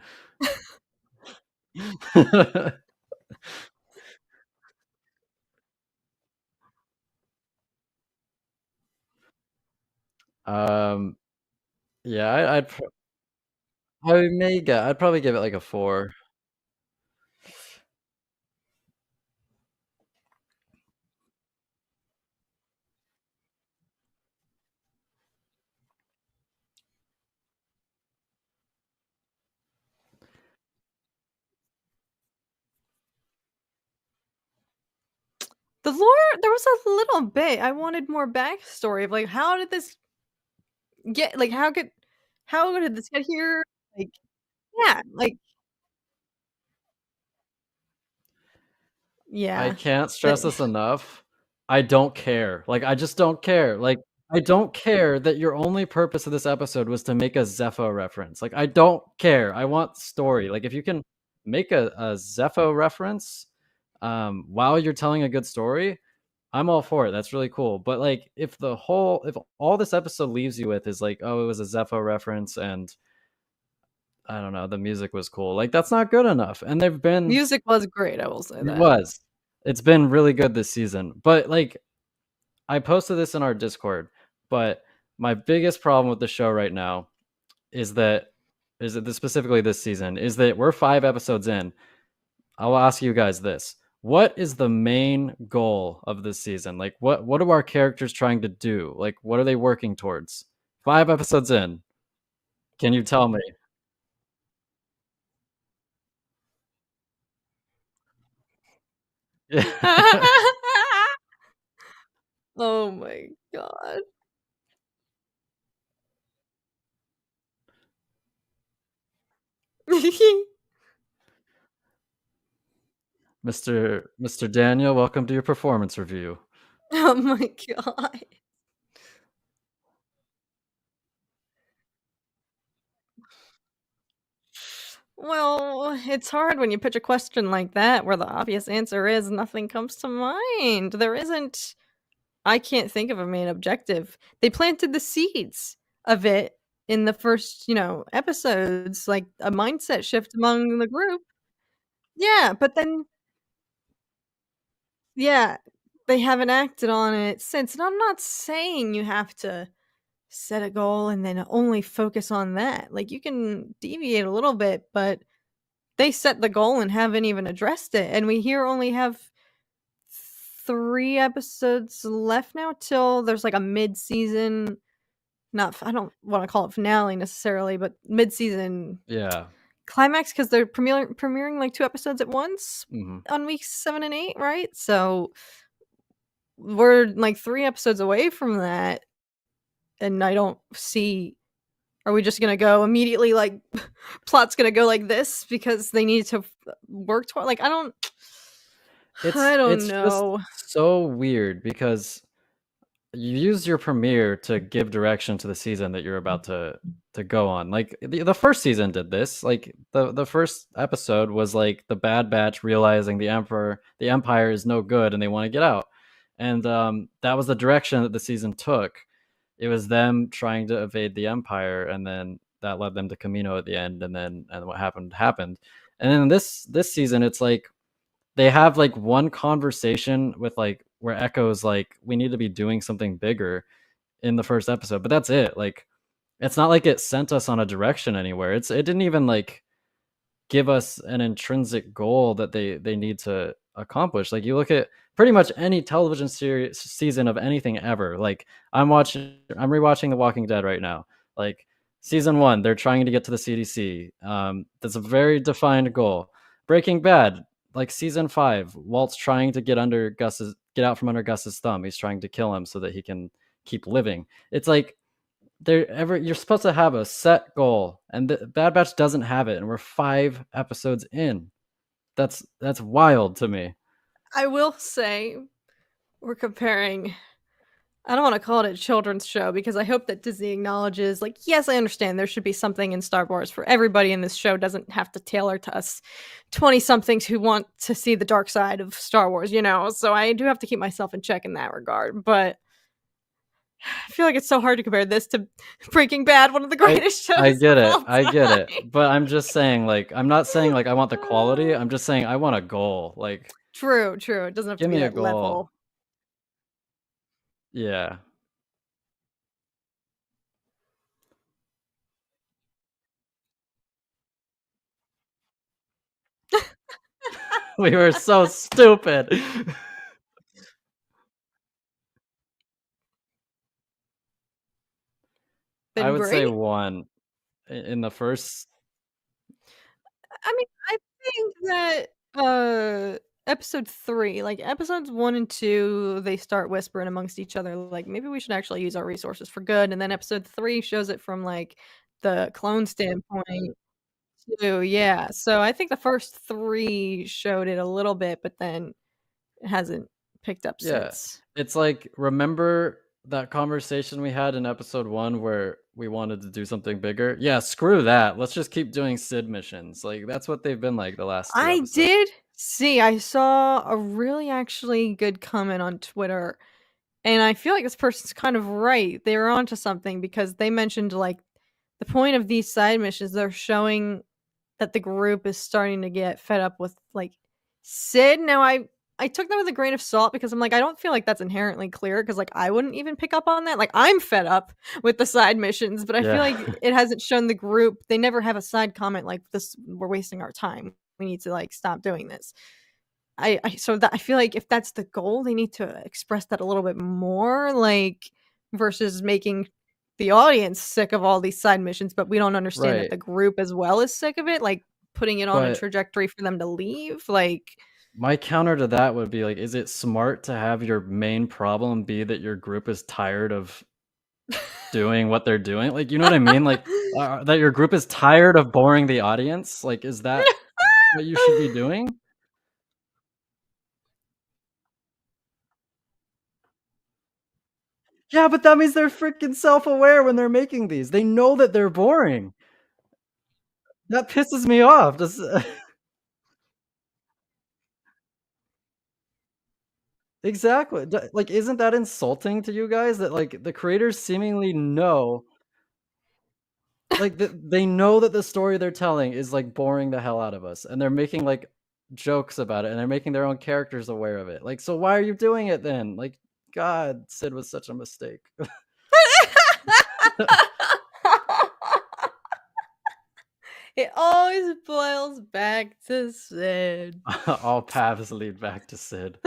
Yeah, I'd probably give it like a 4. The lore, there was a little bit. I wanted more backstory of like, how did this get, like, how did this get here? Like, yeah, like, I yeah. can't stress this enough. I don't care. Like, I just don't care. Like, I don't care that your only purpose of this episode was to make a Zepho reference. Like, I don't care. I want story. Like, if you can make a Zepho reference while you're telling a good story, I'm all for it. That's really cool. But like, if all this episode leaves you with is like, oh, it was a Zepho reference and I don't know, the music was cool. Like, that's not good enough. And music was great. I will say that. It was. It's been really good this season. But like, I posted this in our Discord, but my biggest problem with the show right now is that specifically this season is that we're 5 episodes in. I'll ask you guys this. What is the main goal of this season? Like, what are our characters trying to do? Like, what are they working towards? 5 episodes in. Can you tell me? Oh my god. Mr. Daniel, welcome to your performance review. Oh my god. Well, it's hard when you pitch a question like that where the obvious answer is nothing comes to mind. There isn't I can't think of a main objective. They planted the seeds of it in the first, episodes, like a mindset shift among the group. Yeah, but then yeah, they haven't acted on it since. And I'm not saying you have to set a goal and then only focus on that. Like you can deviate a little bit, but they set the goal and haven't even addressed it. And we here only have 3 episodes left now till there's like a mid-season, not I don't want to call it finale necessarily, but mid-season Yeah. climax because they're premiering like 2 episodes at once Mm-hmm. on weeks 7 and 8, right? So we're like 3 episodes away from that, and I don't see. Are we just gonna go immediately like plot's gonna go like this because they need to work toward like I don't It's know. just so weird because you use your premiere to give direction to the season that you're about to go on. Like the first season did this. Like the first episode was like the Bad Batch realizing the Empire is no good and they want to get out. And that was the direction that the season took. It was them trying to evade the Empire, and then that led them to Camino at the end, and what happened. And then this season, it's like they have like one conversation with like where Echo's like, we need to be doing something bigger in the first episode, but that's it. Like, it's not like it sent us on a direction anywhere. It didn't even like give us an intrinsic goal that they need to accomplish. Like you look at pretty much any television series season of anything ever. Like I'm rewatching The Walking Dead right now. Like season 1, they're trying to get to the CDC. That's a very defined goal. Breaking Bad, like season 5, Walt's trying to get out from under Gus's thumb. He's trying to kill him so that he can keep living. It's like you're supposed to have a set goal, and the Bad Batch doesn't have it, and we're 5 episodes in. That's wild to me. I will say we're comparing. I don't want to call it a children's show because I hope that Disney acknowledges, like, yes, I understand there should be something in Star Wars for everybody, and this show doesn't have to tailor to us 20-somethings who want to see the dark side of Star Wars, So I do have to keep myself in check in that regard. But I feel like it's so hard to compare this to Breaking Bad, one of the greatest shows. I get it. But I'm just saying, like, I'm not saying like I want the quality. I'm just saying I want a goal. Like, true. It doesn't have to be that level. Yeah. We were so stupid. I would say 1 in the first. I mean, I think that episode 3, like episodes 1 and 2, they start whispering amongst each other, like maybe we should actually use our resources for good. And then episode 3 shows it from like the clone standpoint too. Yeah. So I think the first 3 showed it a little bit, but then it hasn't picked up since. It's like, remember that conversation we had in episode 1 where we wanted to do something bigger? Yeah, screw that. Let's just keep doing Sid missions. Like that's what they've been like the last 2 episodes. I did See, I saw a really actually good comment on Twitter, and I feel like this person's kind of right. They were onto something because they mentioned, like, the point of these side missions, they're showing that the group is starting to get fed up with, like, Sid. Now, I took that with a grain of salt because I'm like, I don't feel like that's inherently clear because, like, I wouldn't even pick up on that. Like, I'm fed up with the side missions, but I feel like Yeah. it hasn't shown the group. They never have a side comment like this. We're wasting our time. We need to like stop doing this. So that I feel like if that's the goal, they need to express that a little bit more, like versus making the audience sick of all these side missions, but we don't understand that Right. the group as well is sick of it, like putting it on a But trajectory for them to leave. Like, my counter to that would be like, is it smart to have your main problem be that your group is tired of doing what they're doing? Like, you know what I mean? Like, that your group is tired of boring the audience? Like, is that what you should be doing? Yeah, but that means they're freaking self-aware when they're making these. They know that they're boring. That pisses me off. This exactly. Like, isn't that insulting to you guys that, like, the creators seemingly know like, they know that the story they're telling is, like, boring the hell out of us, and they're making, like, jokes about it, and they're making their own characters aware of it. Like, so why are you doing it then? Like, God, Sid was such a mistake. it always boils back to Sid. All paths lead back to Sid.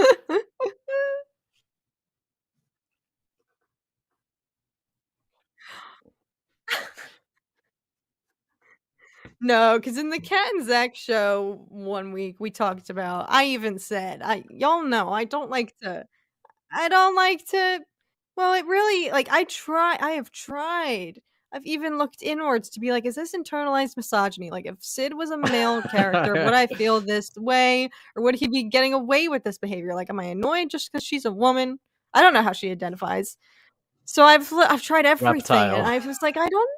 No, because in the Cat and Zach show one week we talked about. I even said, "I y'all know I don't like to." Well, it really like I have tried. I've even looked inwards to be like, is this internalized misogyny? Like, if Sid was a male character, would I feel this way, or would he be getting away with this behavior? Like, am I annoyed just because she's a woman? I don't know how she identifies. So I've tried everything, and Reptile. I was like, I don't.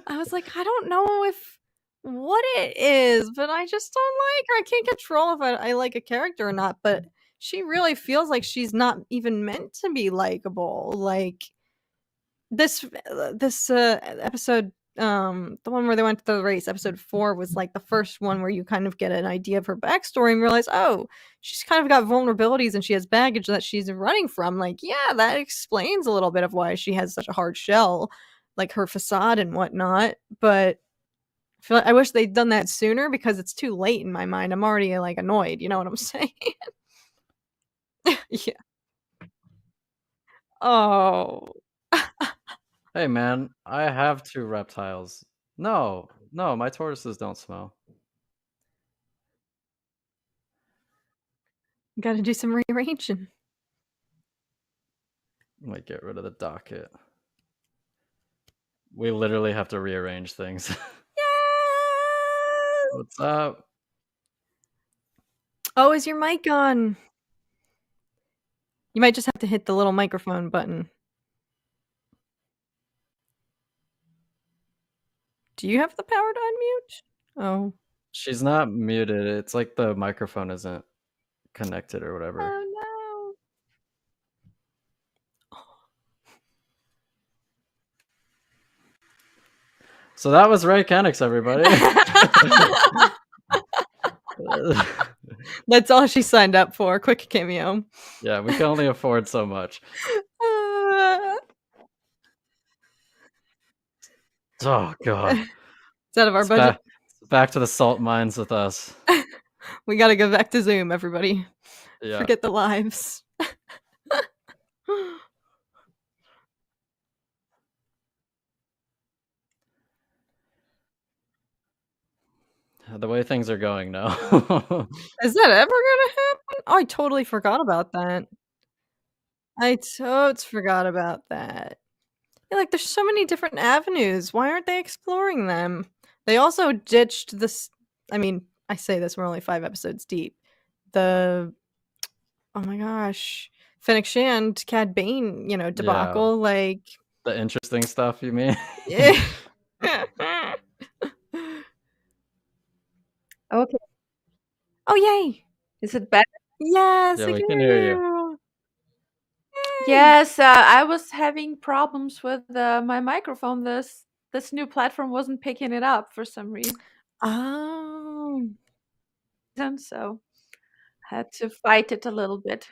I was like, I don't know if what it is, but I just don't like her. I can't control if I like a character or not, but she really feels like she's not even meant to be likable. Like this episode, the one where they went to the race, episode 4 was like the first one where you kind of get an idea of her backstory and realize, oh, she's kind of got vulnerabilities and she has baggage that she's running from. Like, yeah, that explains a little bit of why she has such a hard shell, like her facade and whatnot. But I wish they'd done that sooner because it's too late in my mind. I'm already like annoyed. You know what I'm saying? Yeah. Oh. Hey, man, I have 2 reptiles. No, no, my tortoises don't smell. Got to do some rearranging. Might get rid of the docket. We literally have to rearrange things. Yeah. What's up? Oh, is your mic on? You might just have to hit the little microphone button. Do you have the power to unmute? Oh. She's not muted. It's like the microphone isn't connected or whatever. Oh no. So that was Ray Kennex, everybody. That's all she signed up for. Quick cameo. Yeah, we can only afford so much. Oh god. It's out of our budget. Back to the salt mines with us. We gotta go back to Zoom, everybody. Yeah. Forget the lives. The way things are going now. Is that ever gonna happen? Oh, I totally forgot about that. I totes forgot about that. Yeah, like, there's so many different avenues. Why aren't they exploring them? They also ditched this. I mean, I say this, we're only 5 episodes deep. Oh my gosh, Fennec Shand, Cad Bane, debacle. Yeah. Like, The interesting stuff, you mean? okay. Oh, yay! Is it better? Yes, Yeah, I we can can hear hear you. you. Yay! Yes, I was having problems with my microphone. This new platform wasn't picking it up for some reason, Oh. so had to fight it a little bit.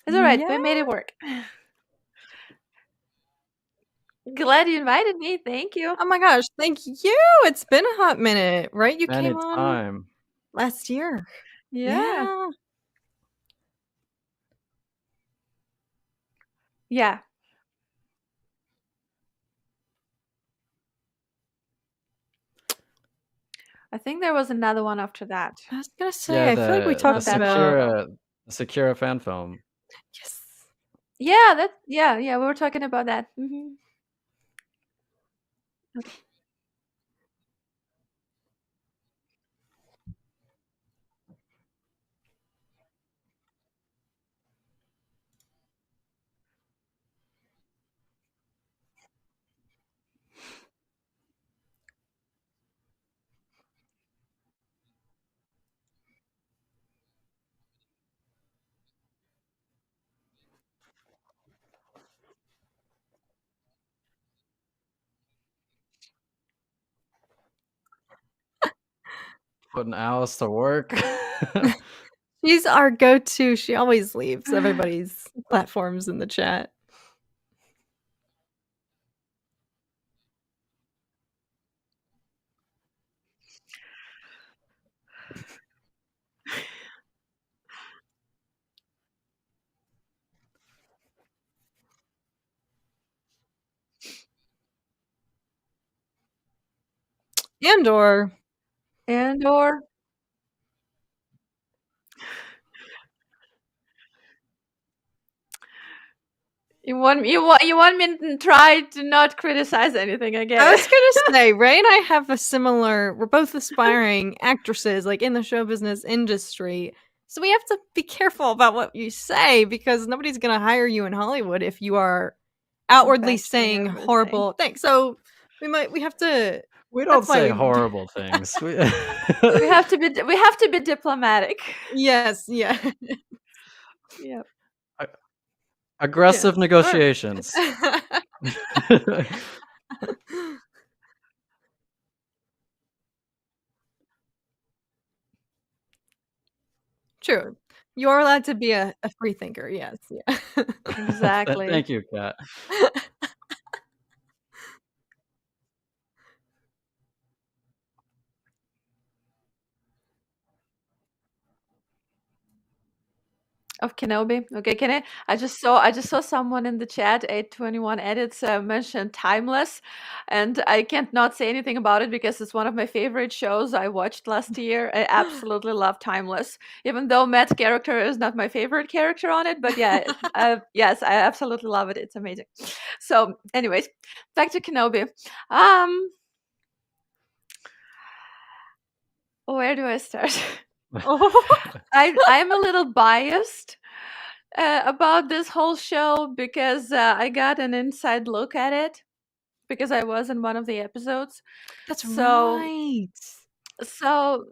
It's all right. We made it work. Glad you invited me. Thank you. Oh my gosh, thank you. It's been a hot minute, right? You came on Anytime. last year. Yeah. Yeah. I think there was another one after that. I was gonna say, Yeah, I feel like we the talked about Sakura fan film. yes. Yeah, we were talking about that. Putting Alice to work. She's our go-to. She always leaves everybody's platforms in the chat. Andor. You want me to try to not criticize anything, I guess. I was gonna say, Ray and I have a similar. We're both aspiring actresses, like in the show business industry. So we have to be careful about what you say because nobody's gonna hire you in Hollywood if you are outwardly saying horrible things. So we have to. We don't say horrible things. We have to be diplomatic. Yes, yeah. Yep. Aggressive negotiations. True. You're allowed to be a free thinker. Yes. Yeah. Exactly. Thank you, Kat. Of Kenobi. Okay, I just saw someone in the chat, 821 edits, mentioned Timeless, and I can't not say anything about it because it's one of my favorite shows I watched last year. I absolutely love Timeless, even though Matt's character is not my favorite character on it. But yeah, yes, I absolutely love it. It's amazing. So, anyways, back to Kenobi. Where do I start? I'm a little biased about this whole show because I got an inside look at it because I was in one of the episodes. That's right. So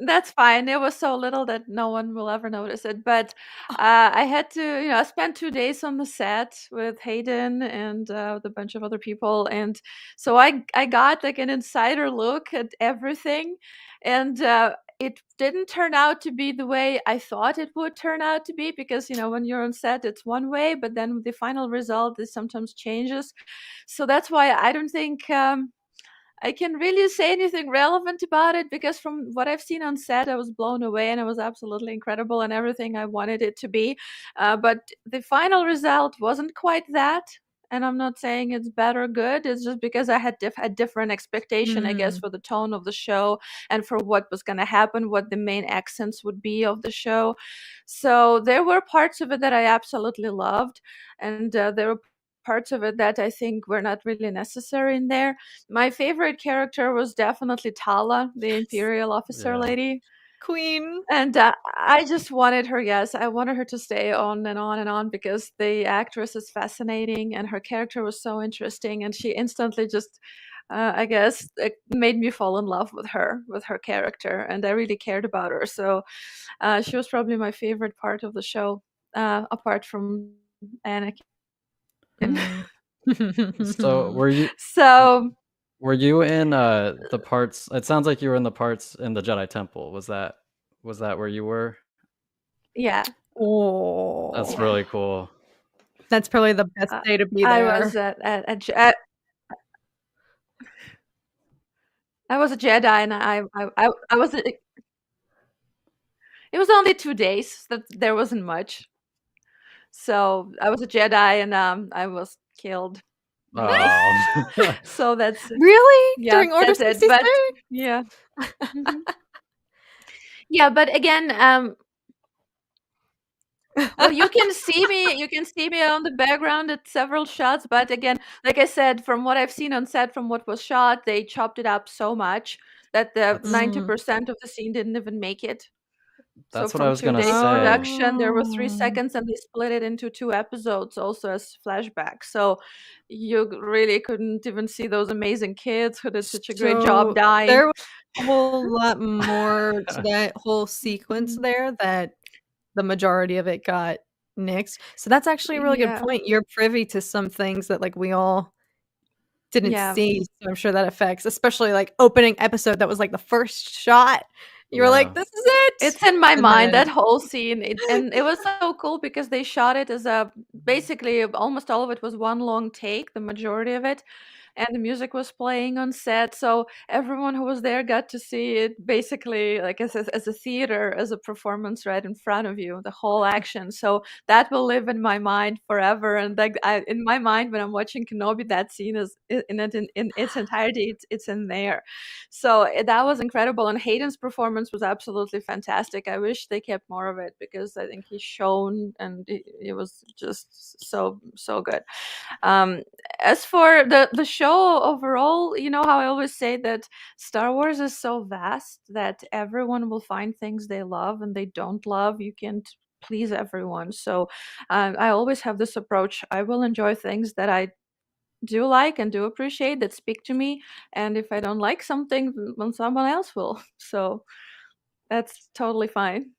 that's fine. It was so little that no one will ever notice it. But I had to, I spent 2 days on the set with Hayden and with a bunch of other people, and so I got like an insider look at everything, and it didn't turn out to be the way I thought it would turn out to be because when you're on set it's one way, but then the final result is sometimes changes. So that's why I don't think I can really say anything relevant about it because from what I've seen on set, I was blown away and it was absolutely incredible and everything I wanted it to be. But the final result wasn't quite that. And I'm not saying it's bad or good. It's just because I had a different expectation, I guess, for the tone of the show and for what was going to happen, what the main accents would be of the show. So there were parts of it that I absolutely loved. And there were parts of it that I think were not really necessary in there. My favorite character was definitely Tala, the Imperial officer lady. Queen. And I just wanted her, yes, I wanted her to stay on and on and on because the actress is fascinating and her character was so interesting. And she instantly just, I guess, it made me fall in love with her character. And I really cared about her. So she was probably my favorite part of the show, apart from Anakin. So were you in the parts? It sounds like you were in the parts in the Jedi Temple. Was that where you were? Yeah. Oh, That's really cool. That's probably the best day to be there. I was I was a Jedi, and I was. It was only 2 days. That there wasn't much. So I was a Jedi, and I was killed. Oh. So that's Really? yeah, During Order that's it. 66? But yeah. Yeah, but again, well, you can see me on the background at several shots, but again, like I said, from what I've seen on set, from what was shot, they chopped it up so much that the 90% of the scene didn't even make it. So That's what from I was 2 gonna days say. production, there were 3 seconds, and they split it into 2 episodes also as flashbacks. So you really couldn't even see those amazing kids who did such a great job dying. There was a whole lot more to that whole sequence there that the majority of it got nixed. So that's actually a really good point. You're privy to some things that like we all didn't see. So I'm sure that affects, especially like opening episode that was like the first shot. You were like, this is it. It's in my mind, that whole scene. And it was so cool because they shot it as basically almost all of it was one long take, the majority of it. And the music was playing on set, so everyone who was there got to see it basically like as a theater, as a performance right in front of you, the whole action. So that will live in my mind forever. And like in my mind, when I'm watching Kenobi, that scene is in its entirety. It's in there. So that was incredible, and Hayden's performance was absolutely fantastic. I wish they kept more of it because I think he's shown, and it was just so good. As for the show overall, you know how I always say that Star Wars is so vast that everyone will find things they love and they don't love. You can't please everyone. So I always have this approach. I will enjoy things that I do like and do appreciate, that speak to me. And if I don't like something, then someone else will. So that's totally fine.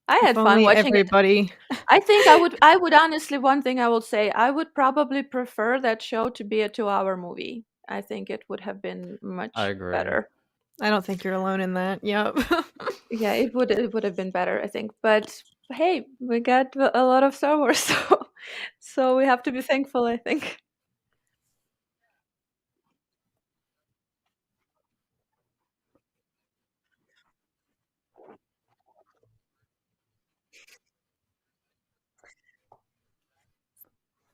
I had fun watching everybody. I think I would honestly, one thing I will say, I would probably prefer that show to be a 2-hour movie. I think it would have been much better. I don't think you're alone in that. Yep. Yeah, it would have been better, I think. But hey, we got a lot of Star Wars, so we have to be thankful, I think.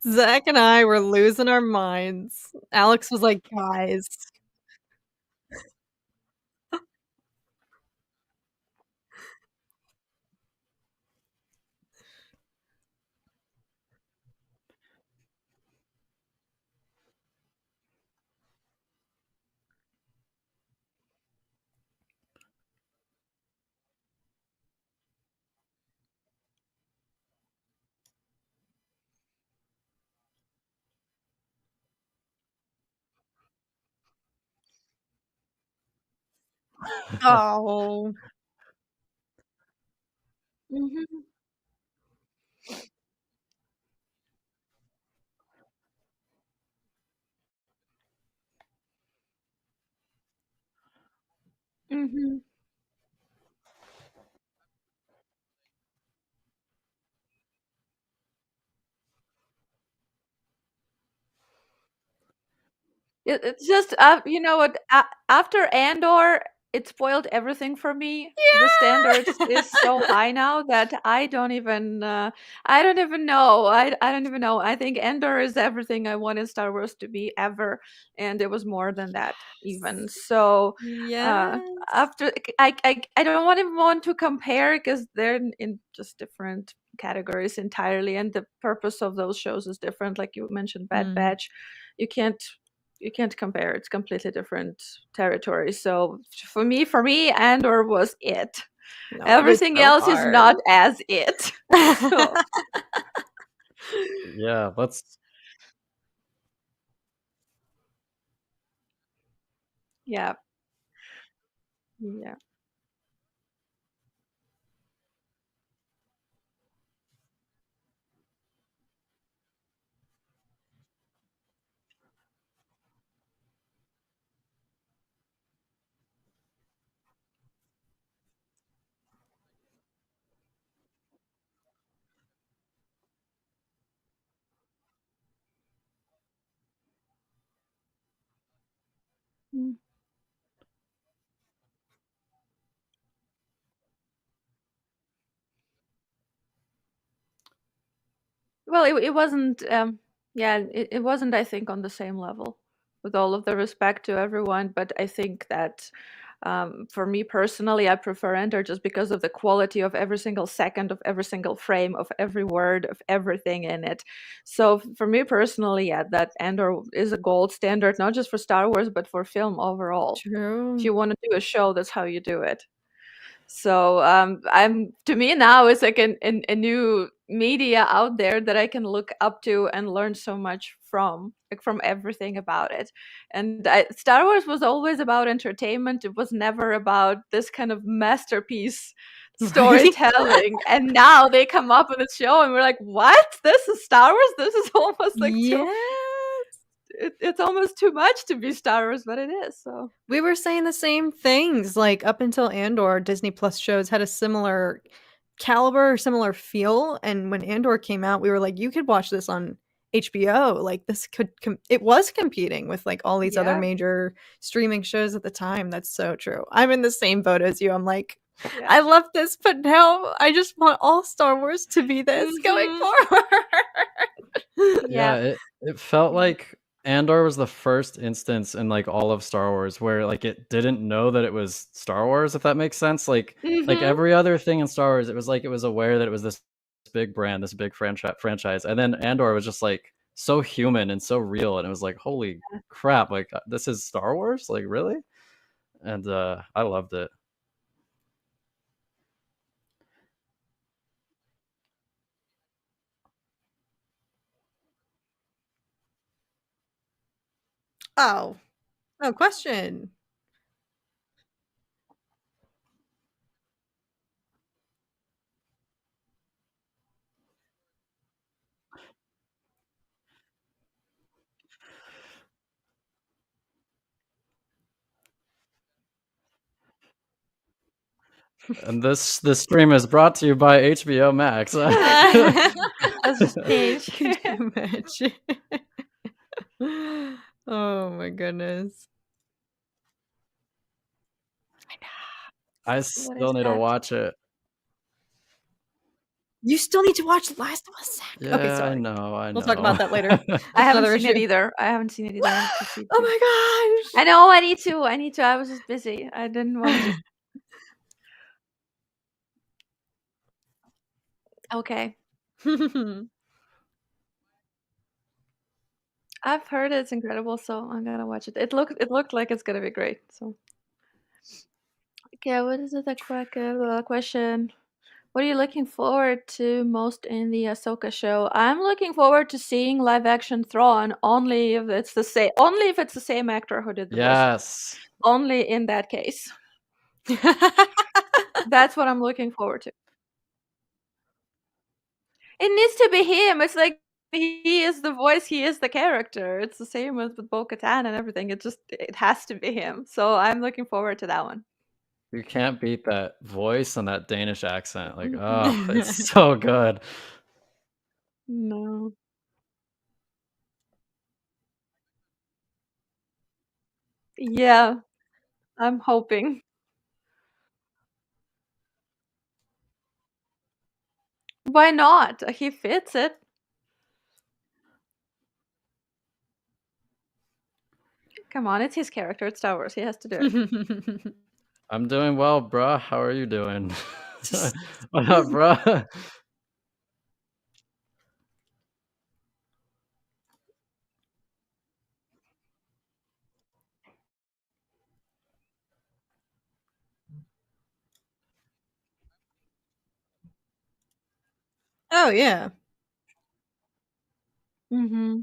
Zach and I were losing our minds. Alex was like, guys. Oh. Mm-hmm. Mm-hmm. It's just you know what? After Andor, it spoiled everything for me. Yeah! The standards is so high now that I don't even know. I don't even know. I think Andor is everything I wanted Star Wars to be ever, and it was more than that even. So after I don't even want to compare because they're in just different categories entirely, and the purpose of those shows is different. Like you mentioned, Bad Batch, you can't compare. It's completely different territory. So for me, Andor was it. No, Everything else is not as it. So. Yeah, let's. Yeah. Yeah. Mm. Well, it wasn't. Yeah, it wasn't. I think on the same level. With all of the respect to everyone, but I think that for me personally, I prefer Ender just because of the quality of every single second, of every single frame, of every word, of everything in it. So for me personally, yeah, that Ender is a gold standard, not just for Star Wars, but for film overall. True. If you want to do a show, that's how you do it. So I'm to me now it's like a new media out there that I can look up to and learn so much from, like from everything about it. And Star Wars was always about entertainment. It was never about this kind of masterpiece storytelling. And now they come up with a show, and we're like, "What? This is Star Wars? This is almost like it's almost too much to be Star Wars, but it is." So we were saying the same things. Like up until Andor, Disney Plus shows had a similar caliber, similar feel. And when Andor came out, we were like, you could watch this on HBO. Like this could, it was competing with like all these other major streaming shows at the time. That's so true. I'm in the same boat as you. I'm like, I love this, but now I just want all Star Wars to be this going forward. Yeah, it felt like Andor was the first instance in like all of Star Wars where like it didn't know that it was Star Wars, if that makes sense. Like every other thing in Star Wars, it was like it was aware that it was this big brand, this big franchise, and then Andor was just like so human and so real, and it was like, holy crap, like this is Star Wars, like really? And I loved it. Oh, no question. And this stream is brought to you by HBO Max. that's just change. Could you imagine? Oh my goodness. I still need to watch it. You still need to watch The Last of Us, Zach. Yeah, okay, sorry. I know. We'll talk about that later. I haven't seen it either. I haven't seen it either. Oh my gosh. I know. I need to. I was just busy. I didn't want to. Okay. I've heard it's incredible, so I'm gonna watch it. It looked like it's gonna be great. So, okay, what is it? The question. What are you looking forward to most in the Ahsoka show? I'm looking forward to seeing live action Thrawn. Only if it's the same. Only if it's the same actor who did the voice. Only in that case. That's what I'm looking forward to. It needs to be him. It's like he is the voice, he is the character. It's the same with Bo-Katan and everything. It has to be him. So I'm looking forward to that one. You can't beat that voice and that Danish accent. Like, oh, it's so good. No. Yeah, I'm hoping. Why not? He fits it. Come on, it's his character. It's Star Wars. He has to do it. I'm doing well, bruh. How are you doing? What up, bruh? Oh yeah. Mm-hmm.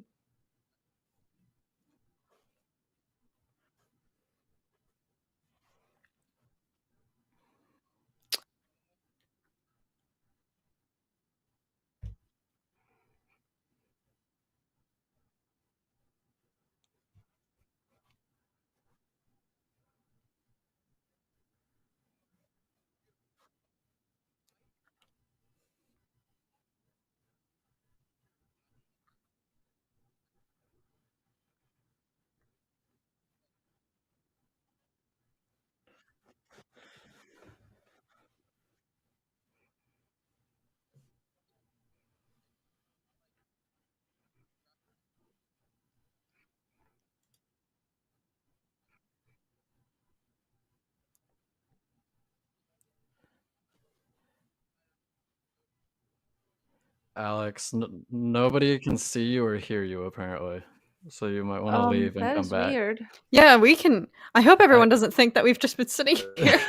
Alex, nobody can see you or hear you apparently, so you might want to leave and That come is back. weird. Yeah, we can. I hope everyone doesn't think that we've just been sitting here.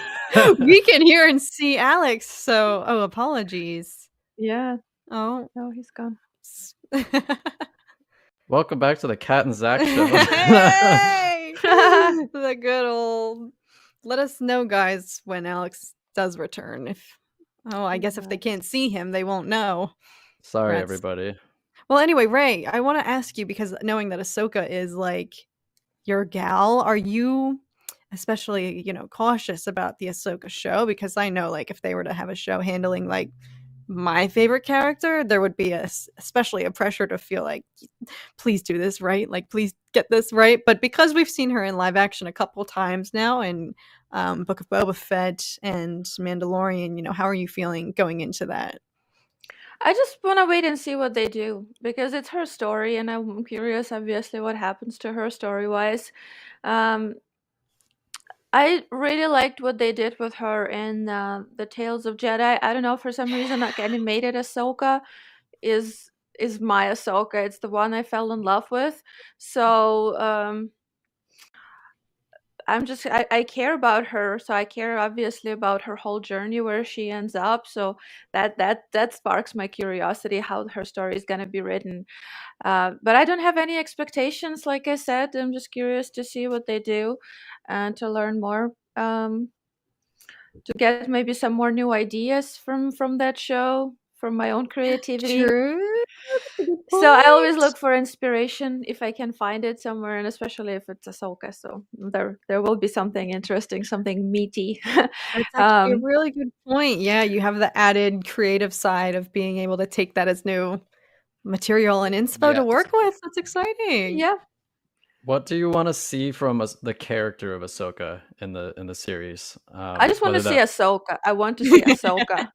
We can hear and see Alex. So, apologies. Yeah. Oh, No, he's gone. Welcome back to the Cat and Zach show. Hey! The good old. Let us know, guys, when Alex does return. I guess if they can't see him, they won't know. Sorry, Rats. everybody. Well, anyway, Ray, I want to ask you, because knowing that Ahsoka is like your gal, are you especially, cautious about the Ahsoka show? Because I know, like, if they were to have a show handling like my favorite character, there would be especially a pressure to feel like, please do this right, like please get this right. But because we've seen her in live action a couple times now in Book of Boba Fett and Mandalorian, how are you feeling going into that? I just want to wait and see what they do because it's her story, and I'm curious, obviously, what happens to her story-wise. I really liked what they did with her in the Tales of Jedi. I don't know, for some reason, like animated Ahsoka is my Ahsoka. It's the one I fell in love with. So I care about her. So I care obviously about her whole journey, where she ends up. So that sparks my curiosity how her story is gonna be written. But I don't have any expectations. Like I said, I'm just curious to see what they do and to learn more. To get maybe some more new ideas from that show, from my own creativity. True. So I always look for inspiration if I can find it somewhere, and especially if it's Ahsoka. So there will be something interesting, something meaty. That's actually a really good point. Yeah, you have the added creative side of being able to take that as new material and inspo to work with. That's exciting. Yeah. What do you want to see from the character of Ahsoka in the series? I just want to see Ahsoka. I want to see Ahsoka.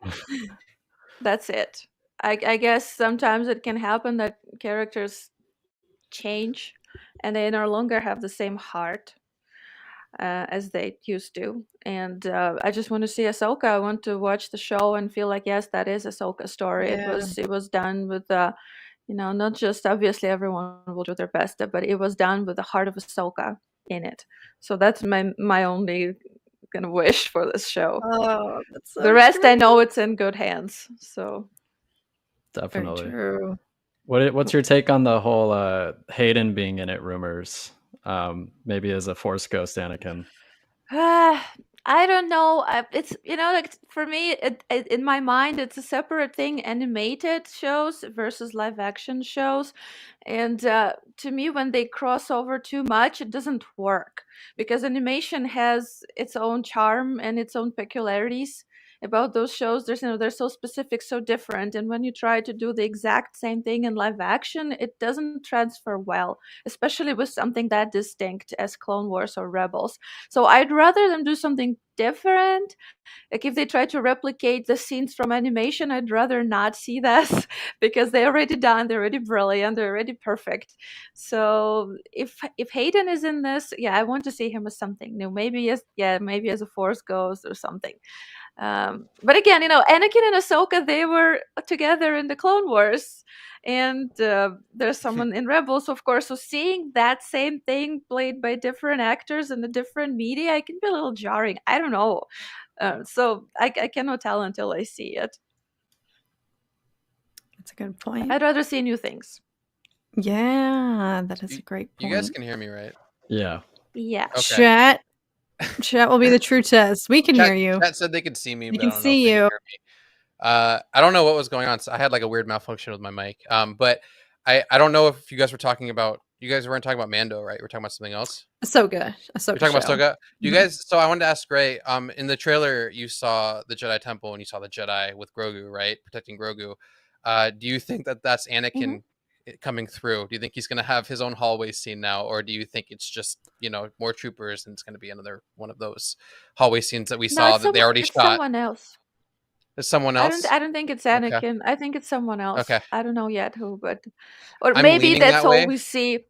That's it. I guess sometimes it can happen that characters change and they no longer have the same heart as they used to. And I just want to see Ahsoka. I want to watch the show and feel like, yes, that is Ahsoka's story. Yeah. It was done with not just, obviously everyone will do their best, but it was done with the heart of Ahsoka in it. So that's my only kind of wish for this show. Oh, that's so the rest true. I know it's in good hands. So definitely. Very true. What's your take on the whole Hayden being in it rumors? Maybe as a Force ghost Anakin. I don't know. It's like for me, in my mind, it's a separate thing. Animated shows versus live action shows, and to me, when they cross over too much, it doesn't work because animation has its own charm and its own peculiarities about those shows. They're so specific, so different, and when you try to do the exact same thing in live action, it doesn't transfer well, especially with something that distinct as Clone Wars or Rebels. So I'd rather them do something different. Like if they try to replicate the scenes from animation, I'd rather not see that because they're already done, they're already brilliant, they're already perfect. So if Hayden is in this, yeah, I want to see him as something new. Maybe as a Force ghost or something. But again, Anakin and Ahsoka, they were together in the Clone Wars, and there's someone in Rebels, of course. So seeing that same thing played by different actors in a different media, it can be a little jarring. I don't know. So I cannot tell until I see it. That's a good point. I'd rather see new things. Yeah, that is a great point. You guys can hear me, right? Yeah. Yeah. Okay. Chat will be the true test. We can hear you. Chat said they could see me, They but can I don't know see if they you. can hear me. I don't know what was going on. So I had like a weird malfunction with my mic. But I don't know if you guys were talking about. You guys weren't talking about Mando, right? We're talking about something else. Ahsoka. We're talking about Ahsoka. You Mhm. guys. So I wanted to ask Gray. In the trailer, you saw the Jedi Temple and you saw the Jedi with Grogu, right, protecting Grogu. Do you think that that's Anakin coming through? Do you think he's going to have his own hallway scene now, or do you think it's just more troopers and it's going to be another one of those hallway scenes that we saw that they already it's shot? Someone else. Is someone else? I don't think it's Anakin. I think it's someone else. Okay. I don't know yet who, but or I'm maybe leaning that's that all way. we see.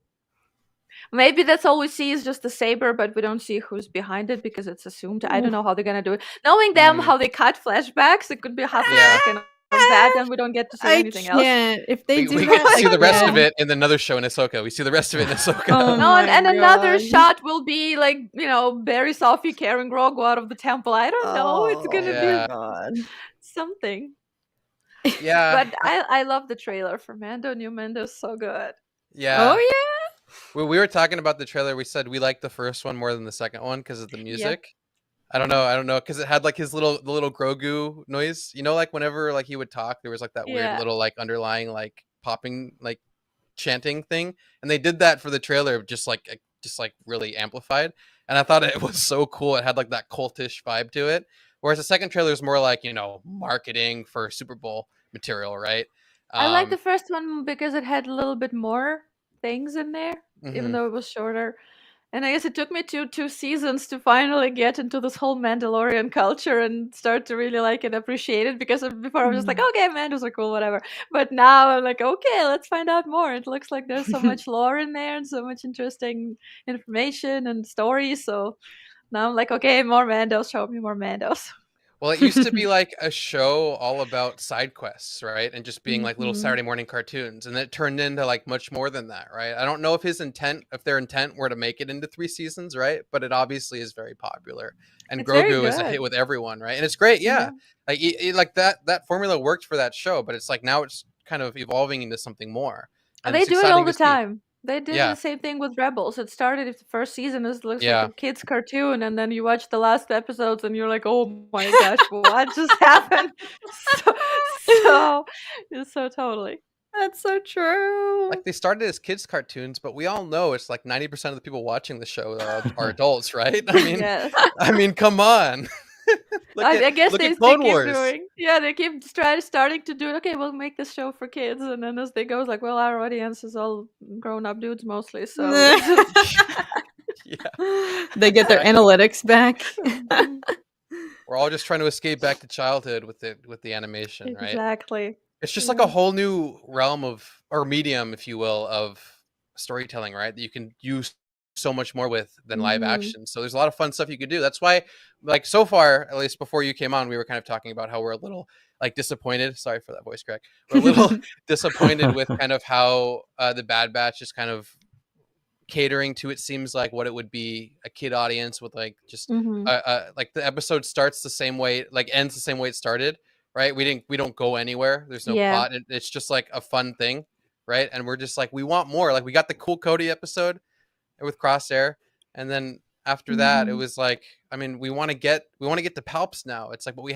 Maybe that's all we see is just the saber, but we don't see who's behind it because it's assumed. I don't know how they're gonna do it. Knowing them, how they cut flashbacks, it could be half a second of that, and we don't get to see anything else. If they do we that, get to see the rest of again. it in another show in Ahsoka. We see the rest of it in Ahsoka. Oh No, and my another God. shot will be like Barry Sophie carrying Grogu out of the temple. I don't know. It's gonna yeah. be God. something. Yeah. But I love the trailer for Mando. New Mando is so good. Yeah. Oh yeah. We were talking about the trailer. We said we liked the first one more than the second one because of the music. I don't know, because it had like the little Grogu noise. Like whenever like he would talk, there was like that weird little like underlying like popping like chanting thing, and they did that for the trailer, just like really amplified. And I thought it was so cool. It had like that cultish vibe to it. Whereas the second trailer is more like marketing for Super Bowl material, right? I like the first one because it had a little bit more things in there, even though it was shorter. And I guess it took me two seasons to finally get into this whole Mandalorian culture and start to really like and appreciate it. Because before I was just like, okay, Mandos are cool, whatever. But now I'm like, okay, let's find out more. It looks like there's so much lore in there and so much interesting information and stories. So now I'm like, okay, more Mandos. Show me more Mandos. Well, it used to be like a show all about side quests, right? And just being like little Saturday morning cartoons. And it turned into like much more than that, right? I don't know if their intent were to make it into 3 seasons, right? But it obviously is very popular. And Grogu is a hit with everyone, right? And it's great, yeah. Like that formula worked for that show, but it's like now it's kind of evolving into something more. And they do it all the time. They did the same thing with Rebels. It started the first season looks like a kid's cartoon, and then you watch the last episodes and you're like, oh my gosh, what just happened? So totally. That's so true. Like they started as kids cartoons, but we all know it's like 90% of the people watching the show are adults, right? I mean, come on. I guess they keep Wars. doing. Yeah, they keep starting to do it. Okay, we'll make this show for kids, and then as they go, it's like, well, our audience is all grown-up dudes mostly, so they get their analytics back. We're all just trying to escape back to childhood with the animation, right? Exactly. It's just like a whole new realm or medium, if you will, of storytelling, right? That you can use so much more with than live action. So there's a lot of fun stuff you could do. That's why, like, so far, at least before you came on, we were kind of talking about how we're a little like disappointed. Sorry for that voice crack. We're a little disappointed with kind of how the Bad Batch is kind of catering to, it seems like, what it would be a kid audience with like just like the episode starts the same way, like ends the same way it started, right? We don't go anywhere. There's no plot. It's just like a fun thing, right? And we're just like, we want more. Like we got the Cool Cody episode with Crosshair, and then after that it was like, I mean, we want to get to Palps now. It's like, but we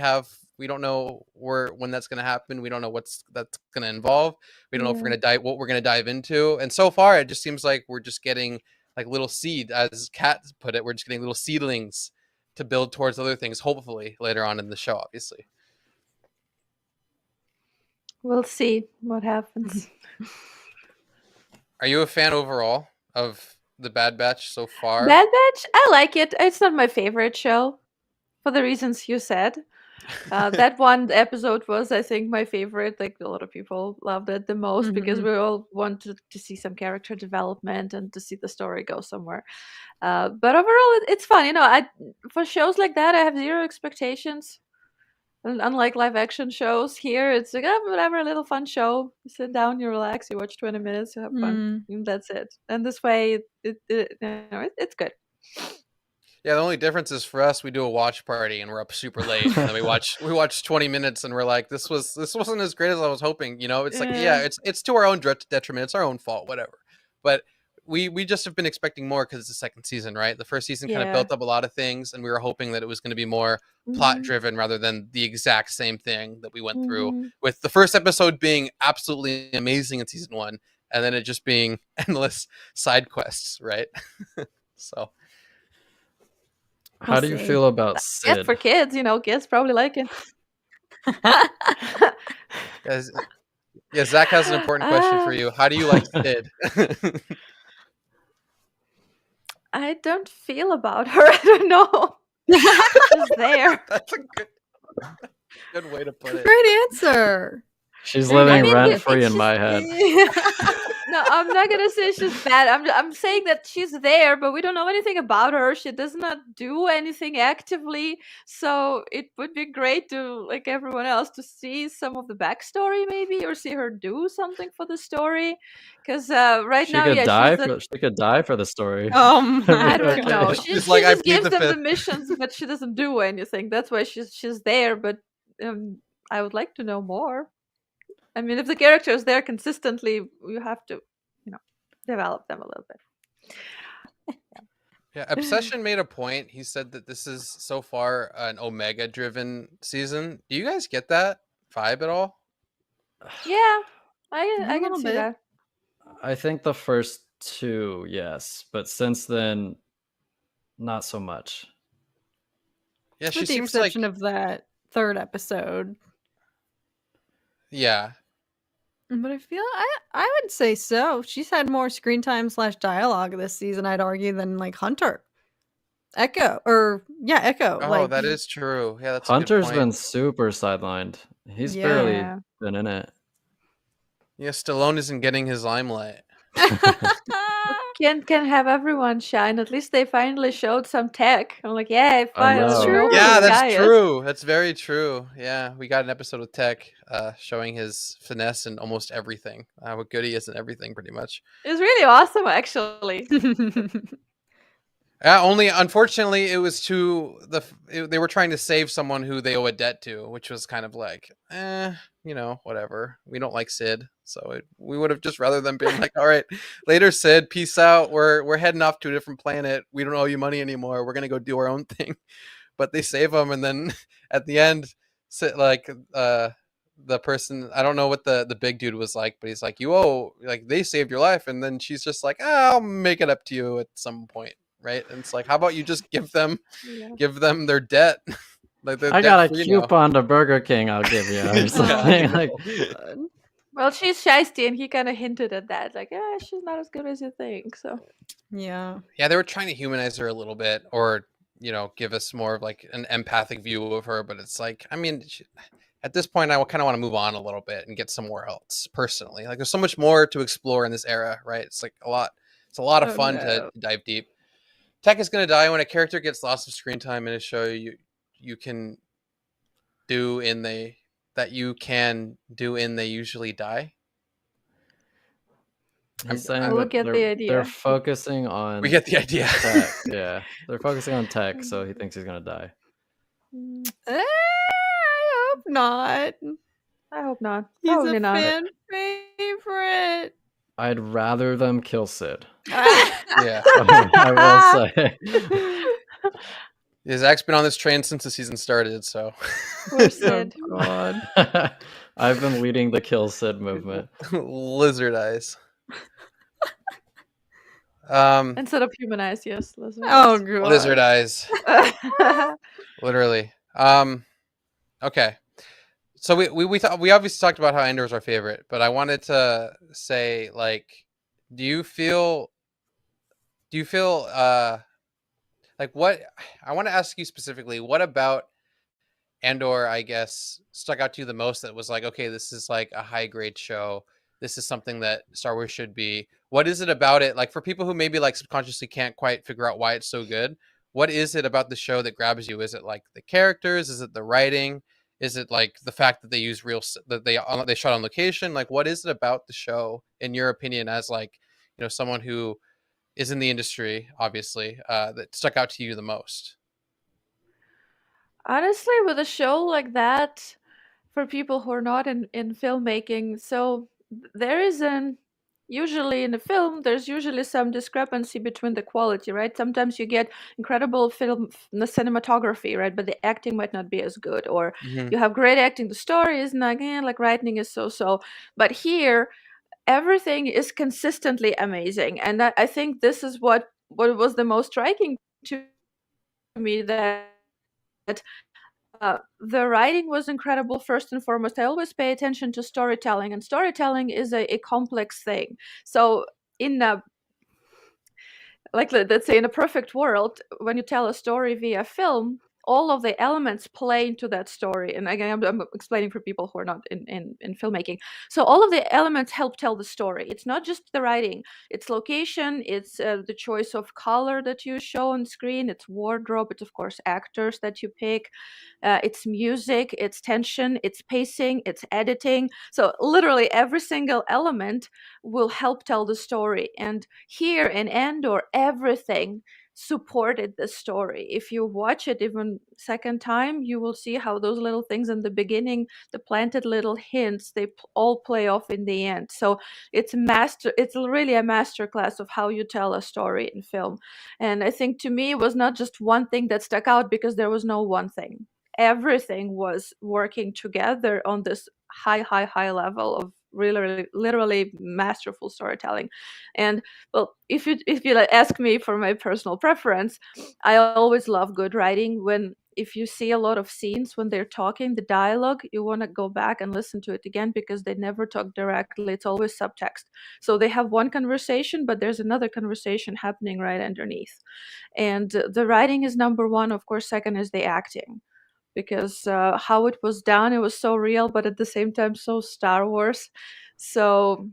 don't know when that's going to happen. We don't know that's going to involve. We don't know if we're going to what we're going to dive into. And so far it just seems like we're just getting like little seed, as Kat put it, we're just getting little seedlings to build towards other things, hopefully later on in the show, obviously. We'll see what happens. Are you a fan overall of the Bad Batch so far? Bad Batch, I like it. It's not my favorite show for the reasons you said. That one episode was, I think, my favorite. Like a lot of people loved it the most because we all wanted to see some character development and to see the story go somewhere. But overall, it's fun. For shows like that, I have zero expectations. And unlike live action shows, here it's like, whatever, a little fun show. You sit down, you relax, you watch 20 minutes, you have fun, and that's it. And this way, it's good. Yeah, the only difference is for us, we do a watch party and we're up super late, and then we watch 20 minutes and we're like, this wasn't as great as I was hoping. It's like, yeah, it's to our own detriment. It's our own fault, whatever. But we just have been expecting more because it's the second season, right? The first season kind of built up a lot of things, and we were hoping that it was going to be more plot driven rather than the exact same thing that we went through, with the first episode being absolutely amazing in season 1, and then it just being endless side quests, right? So. How do you feel about Sid? Yes, for kids, kids probably like it. Yeah, Zach has an important question for you. How do you like Sid? I don't feel about her. I don't know. She's there. That's a good way to put it. Great answer. She's living rent-free in my head. No, I'm not gonna say she's bad. I'm saying that she's there, but we don't know anything about her. She does not do anything actively, so it would be great to, like everyone else, to see some of the backstory, maybe, or see her do something for the story. Because right now, she could die for the story. I don't know. She just gives them the missions, but she doesn't do anything. That's why she's there. But I would like to know more. I mean, if the character is there consistently, you have to, develop them a little bit. Yeah, Obsession made a point. He said that this is so far an Omega-driven season. Do you guys get that vibe at all? Yeah, I can see that. I think the first 2, yes, but since then, not so much. Yeah, she With the seems exception like of that 3rd episode. Yeah. But I feel I would say so. She's had more screen time / dialogue this season, I'd argue, than like Hunter. Echo. Oh, that is true. Yeah, that's Hunter's a good point. been super sidelined. He's barely been in it. Yeah, Stallone isn't getting his limelight. Can have everyone shine. At least they finally showed some tech. I'm like, yeah, finally. Yeah, that's true. That's very true. Yeah, we got an episode with Tech showing his finesse in almost everything. What good he is in everything, pretty much. It's really awesome, actually. Yeah, only unfortunately it was they were trying to save someone who they owe a debt to, which was kind of like, whatever. We don't like Sid, so we would have just rather than been like, all right, later Sid, peace out. We're heading off to a different planet. We don't owe you money anymore. We're gonna go do our own thing. But they save him, and then at the end, the person, I don't know what the big dude was like, but he's like, you owe, like, they saved your life, and then she's just like, I'll make it up to you at some point. Right, and it's like, how about you just give them their debt? Like, I got a coupon to Burger King. I'll give you. Or something. Well, she's shiesty, and he kind of hinted at that, like, she's not as good as you think. So, yeah, they were trying to humanize her a little bit, or give us more of like an empathic view of her. But it's like, I mean, at this point, I kind of want to move on a little bit and get somewhere else. Personally, like, there's so much more to explore in this era, right? It's like a lot. It's a lot of fun to dive deep. Tech is going to die when a character gets lots of screen time in a show. You can do in they usually die. We'll get the idea. They're focusing on. We get the idea. Tech. Yeah, they're focusing on Tech, so he thinks he's going to die. I hope not. I hope not. He's Probably a not. fan favorite. I'd rather them kill Sid. Yeah, I will say. Yeah, Zach's been on this train since the season started, so. Poor Sid. Oh, God. I've been leading the kill Sid movement. Lizard eyes. Instead of human eyes, yes, lizard eyes. Oh, God. Lizard eyes. Literally. Okay. So we obviously talked about how Endor is our favorite, but I wanted to say, like, do you feel like, what I want to ask you specifically, what about Andor, I guess, stuck out to you the most that was like, okay, this is like a high grade show. This is something that Star Wars should be. What is it about it? Like, for people who maybe like subconsciously can't quite figure out why it's so good, what is it about the show that grabs you? Is it like the characters? Is it the writing? Is it like the fact that they use that they shot on location? Like, what is it about the show, in your opinion, as like, someone who is in the industry, obviously, that stuck out to you the most? Honestly, with a show like that, for people who are not in filmmaking, so there is an usually in a film there's usually some discrepancy between the quality, right? Sometimes you get incredible film the cinematography, right, but the acting might not be as good, or you have great acting, the story is not, like writing is so, but here everything is consistently amazing. And I think this is what was the most striking to me, that the writing was incredible. First and foremost, I always pay attention to storytelling, and storytelling is a complex thing. So in a, like, let's say in a perfect world, when you tell a story via film, all of the elements play into that story. And again, I'm explaining for people who are not in filmmaking. So all of the elements help tell the story. It's not just the writing, it's location, it's the choice of color that you show on screen, it's wardrobe, it's of course actors that you pick, it's music, it's tension, it's pacing, it's editing. So literally every single element will help tell the story. And here in Andor, everything supported the story. If you watch it even second time, you will see how those little things in the beginning, the planted little hints, they all play off in the end. So it's really a master class of how you tell a story in film. And I think to me it was not just one thing that stuck out, because there was no one thing. Everything was working together on this high level of really literally masterful storytelling. And well, if you like, ask me for my personal preference, I always love good writing. When if you see a lot of scenes when they're talking, the dialogue, you want to go back and listen to it again, because they never talk directly, it's always subtext. So they have one conversation, but there's another conversation happening right underneath. And the writing is number one. Of course, second is the acting, because how it was done, it was so real, but at the same time so Star Wars. So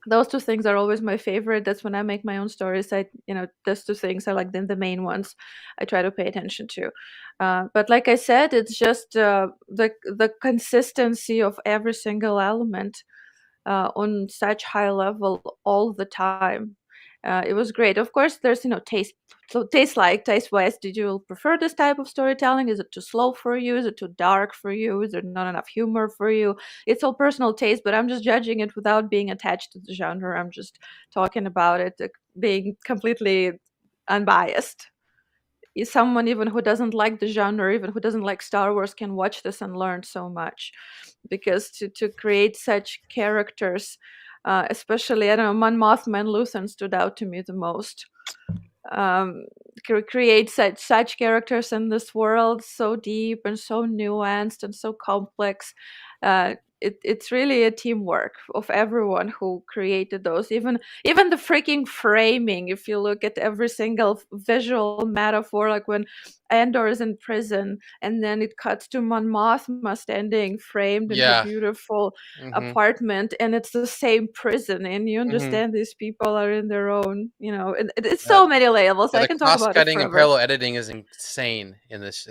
those two things are always my favorite. That's when I make my own stories. Those two things are like the main ones I try to pay attention to. But like I said, it's just the consistency of every single element on such high level all the time. It was great. Of course, there's taste. So taste-wise, did you prefer this type of storytelling? Is it too slow for you? Is it too dark for you? Is there not enough humor for you? It's all personal taste, but I'm just judging it without being attached to the genre. I'm just talking about it, being completely unbiased. Someone even who doesn't like the genre, even who doesn't like Star Wars, can watch this and learn so much, because to create such characters, especially, I don't know, Mon Mothma and Luthen stood out to me the most. Create such characters in this world, so deep and so nuanced and so complex. It's really a teamwork of everyone who created those. Even the freaking framing, if you look at every single visual metaphor, like when Andor is in prison and then it cuts to Mon Mothma standing framed in her beautiful apartment, and it's the same prison, and you understand these people are in their own, and it's so many levels. I can talk about it cross-cutting forever. and parallel editing is insane in this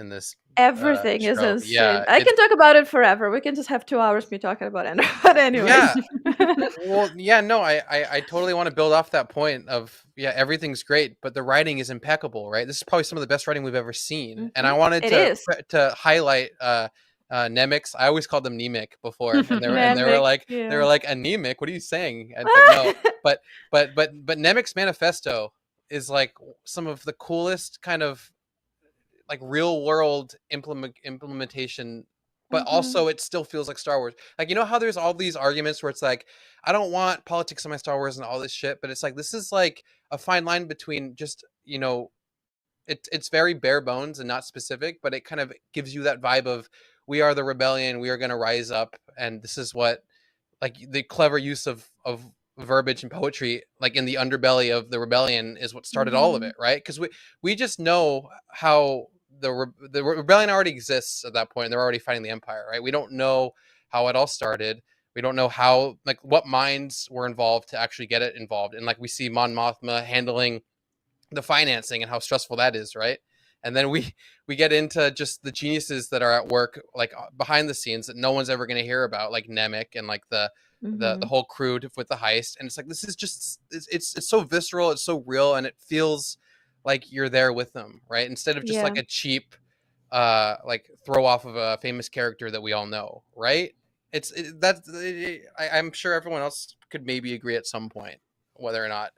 everything is show. insane. Yeah, I can talk about it forever. We can just have 2 hours me talking about it. But anyway. Yeah. Well, yeah, no, I totally want to build off that point of, everything's great, but the writing is impeccable, right? This is probably some of the best writing we've ever seen. And I wanted to highlight Nemix. I always called them Nemec before, and they were like anemic. What are you saying? And it's like, no, but Nemec's manifesto is like some of the coolest kind of like real world implementation, but also it still feels like Star Wars. Like, how there's all these arguments where it's like, I don't want politics in my Star Wars and all this shit, but it's like, this is like a fine line between just, it's very bare bones and not specific, but it kind of gives you that vibe of, we are the rebellion, we are going to rise up, and this is what, like, the clever use of verbiage and poetry, like in the underbelly of the rebellion, is what started all of it, right? Because we just know how the rebellion already exists at that point. They're already fighting the Empire, right? We don't know how it all started. We don't know how, like, what minds were involved to actually get it involved. And like, we see Mon Mothma handling the financing and how stressful that is, right? and then we get into just the geniuses that are at work like behind the scenes that no one's ever going to hear about, like Nemec and like the whole crew with the heist. And it's like, this is just it's so visceral, it's so real, and it feels like you're there with them, right? Instead of just like a cheap like throw off of a famous character that we all know, right? I'm sure everyone else could maybe agree at some point whether or not,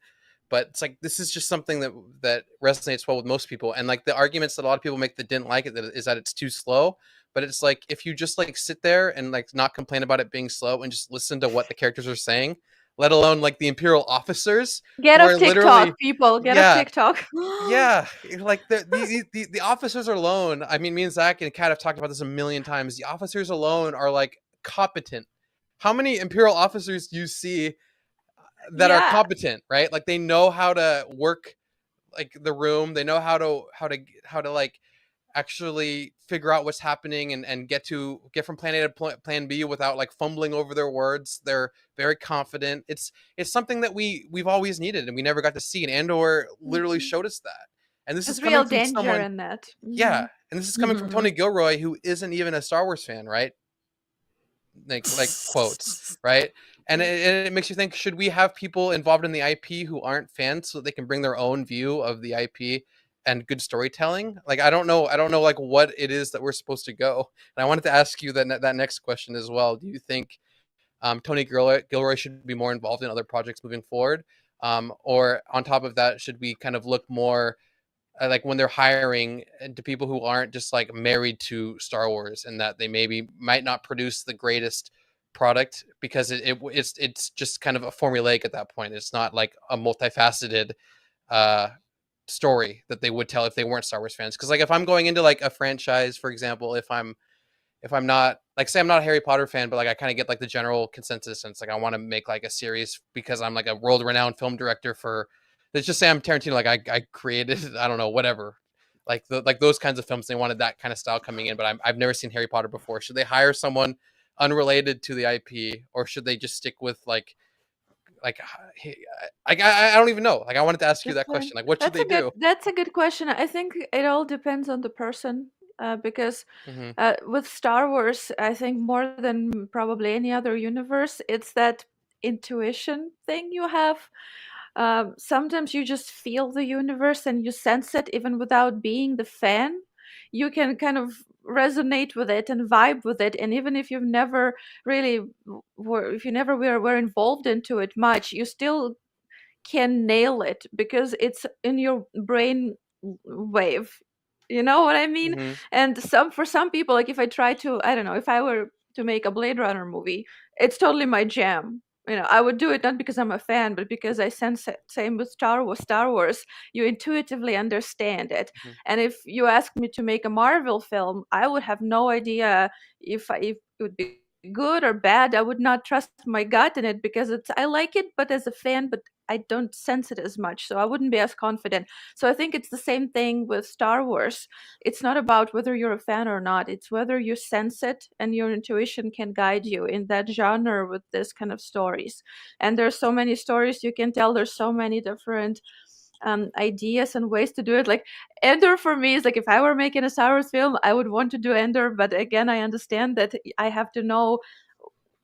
but it's like, this is just something that resonates well with most people. And like the arguments that a lot of people make that didn't like it is that it's too slow. But it's like, if you just like sit there and like not complain about it being slow and just listen to what the characters are saying, let alone like the Imperial officers, get off TikTok, people. Get off TikTok. Yeah, like the officers alone. I mean, me and Zach and Kat have talked about this a million times. The officers alone are like competent. How many Imperial officers do you see that are competent, right? Like they know how to work like the room. They know how to like actually figure out what's happening and get from plan A to plan B without like fumbling over their words. They're very confident. It's something that we've always needed and we never got to see. And Andor literally showed us that. And this is real danger in that. Yeah, and this is coming from Tony Gilroy, who isn't even a Star Wars fan, right? Like quotes, right? And it makes you think, should we have people involved in the IP who aren't fans so they can bring their own view of the IP and good storytelling? Like, I don't know like what it is that we're supposed to go. And I wanted to ask you that next question as well. Do you think Tony Gilroy should be more involved in other projects moving forward? Or on top of that, should we kind of look more like when they're hiring to people who aren't just like married to Star Wars, and that they might not produce the greatest product because it's just kind of a formulaic at that point. It's not like a multifaceted story that they would tell if they weren't Star Wars fans. Because like if I'm going into like a franchise, for example, if I'm not like, say I'm not a Harry Potter fan, but like I kind of get like the general consensus, and it's like I want to make like a series because I'm like a world-renowned film director for, let's just say I'm Tarantino, like I created, I don't know, whatever, like those kinds of films. They wanted that kind of style coming in, but I've never seen Harry Potter before. Should they hire someone unrelated to the IP, or should they just stick with like I don't even know. Like I wanted to ask you that question. Like what should they do? That's a good question. I think it all depends on the person. Because with Star Wars, I think more than probably any other universe, it's that intuition thing you have. Sometimes you just feel the universe and you sense it even without being the fan. You can kind of resonate with it and vibe with it, and even if you've never really were involved into it much, you still can nail it because it's in your brain wave. You know what I mean? And for some people, like if I try to, I don't know, if I were to make a Blade Runner movie, it's totally my jam. You know, I would do it not because I'm a fan, but because I sense it. Same with Star Wars, you intuitively understand it. And if you ask me to make a Marvel film, I would have no idea if it would be good or bad. I would not trust my gut in it because I like it, but as a fan, but I don't sense it as much, so I wouldn't be as confident. So I think it's the same thing with Star Wars. It's not about whether you're a fan or not. It's whether you sense it and your intuition can guide you in that genre with this kind of stories. And there's so many stories you can tell. There's so many different ideas and ways to do it. Like Endor for me is like, if I were making a Star Wars film, I would want to do Endor, but again, I understand that I have to know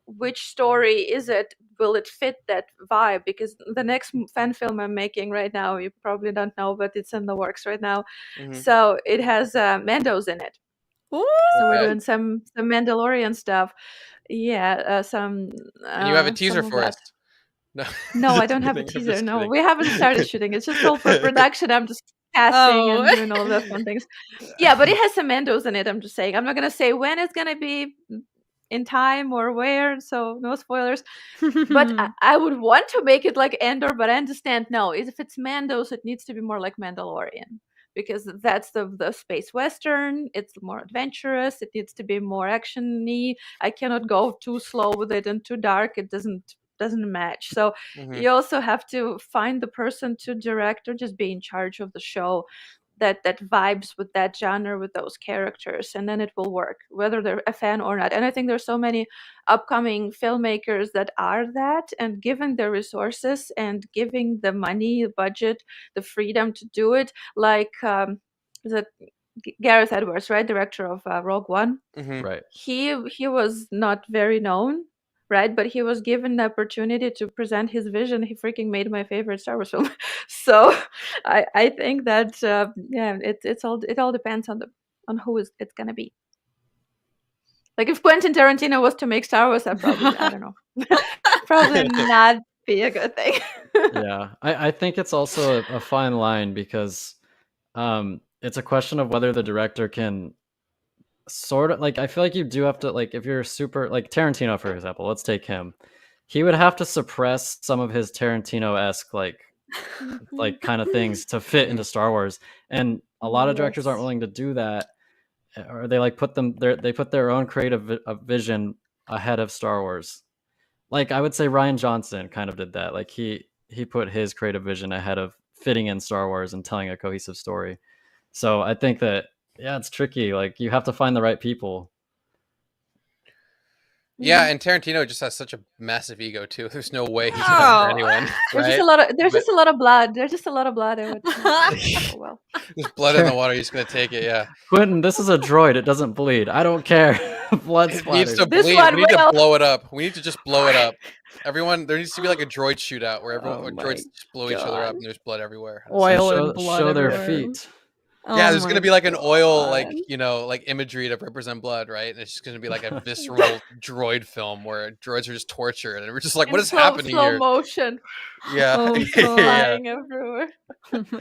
which story is it, will it fit that vibe, because the next fan film I'm making right now, you probably don't know, but it's in the works right now. So it has Mandos in it. Ooh, so we're doing some Mandalorian stuff. And you have a teaser for us? No, I don't have a teaser. No, we haven't started shooting. It's just all for production. I'm just casting and doing all of those fun things. Yeah, but it has some Mandos in it. I'm just saying. I'm not gonna say when it's gonna be in time or where, so no spoilers. But I would want to make it like Endor, but I understand, no, if it's Mandos, it needs to be more like Mandalorian, because that's the space western. It's more adventurous. It needs to be more action-y. I cannot go too slow with it and too dark. It doesn't match. So you also have to find the person to direct or just be in charge of the show that vibes with that genre, with those characters, and then it will work whether they're a fan or not. And I think there's so many upcoming filmmakers that are that, and given the resources and giving the money, the budget, the freedom to do it, like is it Gareth Edwards, right, director of Rogue One. Right. He was not very known, right, but he was given the opportunity to present his vision. He freaking made my favorite Star Wars film. So I think that it all depends on who it's gonna be. Like if Quentin Tarantino was to make Star Wars, I don't know, probably not be a good thing. Yeah, I think it's also a fine line because it's a question of whether the director can sort of like, I feel like you do have to, like, if you're super like Tarantino, for example, let's take him. He would have to suppress some of his Tarantino-esque like kind of things to fit into Star Wars, and a lot of directors aren't willing to do that, or they like put their own creative vision ahead of Star Wars. Like I would say Rian Johnson kind of did that. Like he put his creative vision ahead of fitting in Star Wars and telling a cohesive story. So I think that, yeah, it's tricky. Like you have to find the right people. Yeah, and Tarantino just has such a massive ego too. There's no way he's gonna anyone. There's right? just a lot of blood. There's just a lot of blood. Well. There's blood in the water. He's gonna take it. Yeah. Quentin, this is a droid. It doesn't bleed. I don't care. Blood It splatters. needs to bleed. We need to blow it up. We need to just blow it up. Everyone, there needs to be like a droid shootout where droids just blow each other up and there's blood everywhere. Oil and blood show their everywhere. feet. Yeah, there's gonna be like an oil, like like imagery to represent blood, right? And it's just gonna be like a visceral droid film where droids are just tortured, and we're just like, what is happening slow here? motion. Yeah, flying everywhere.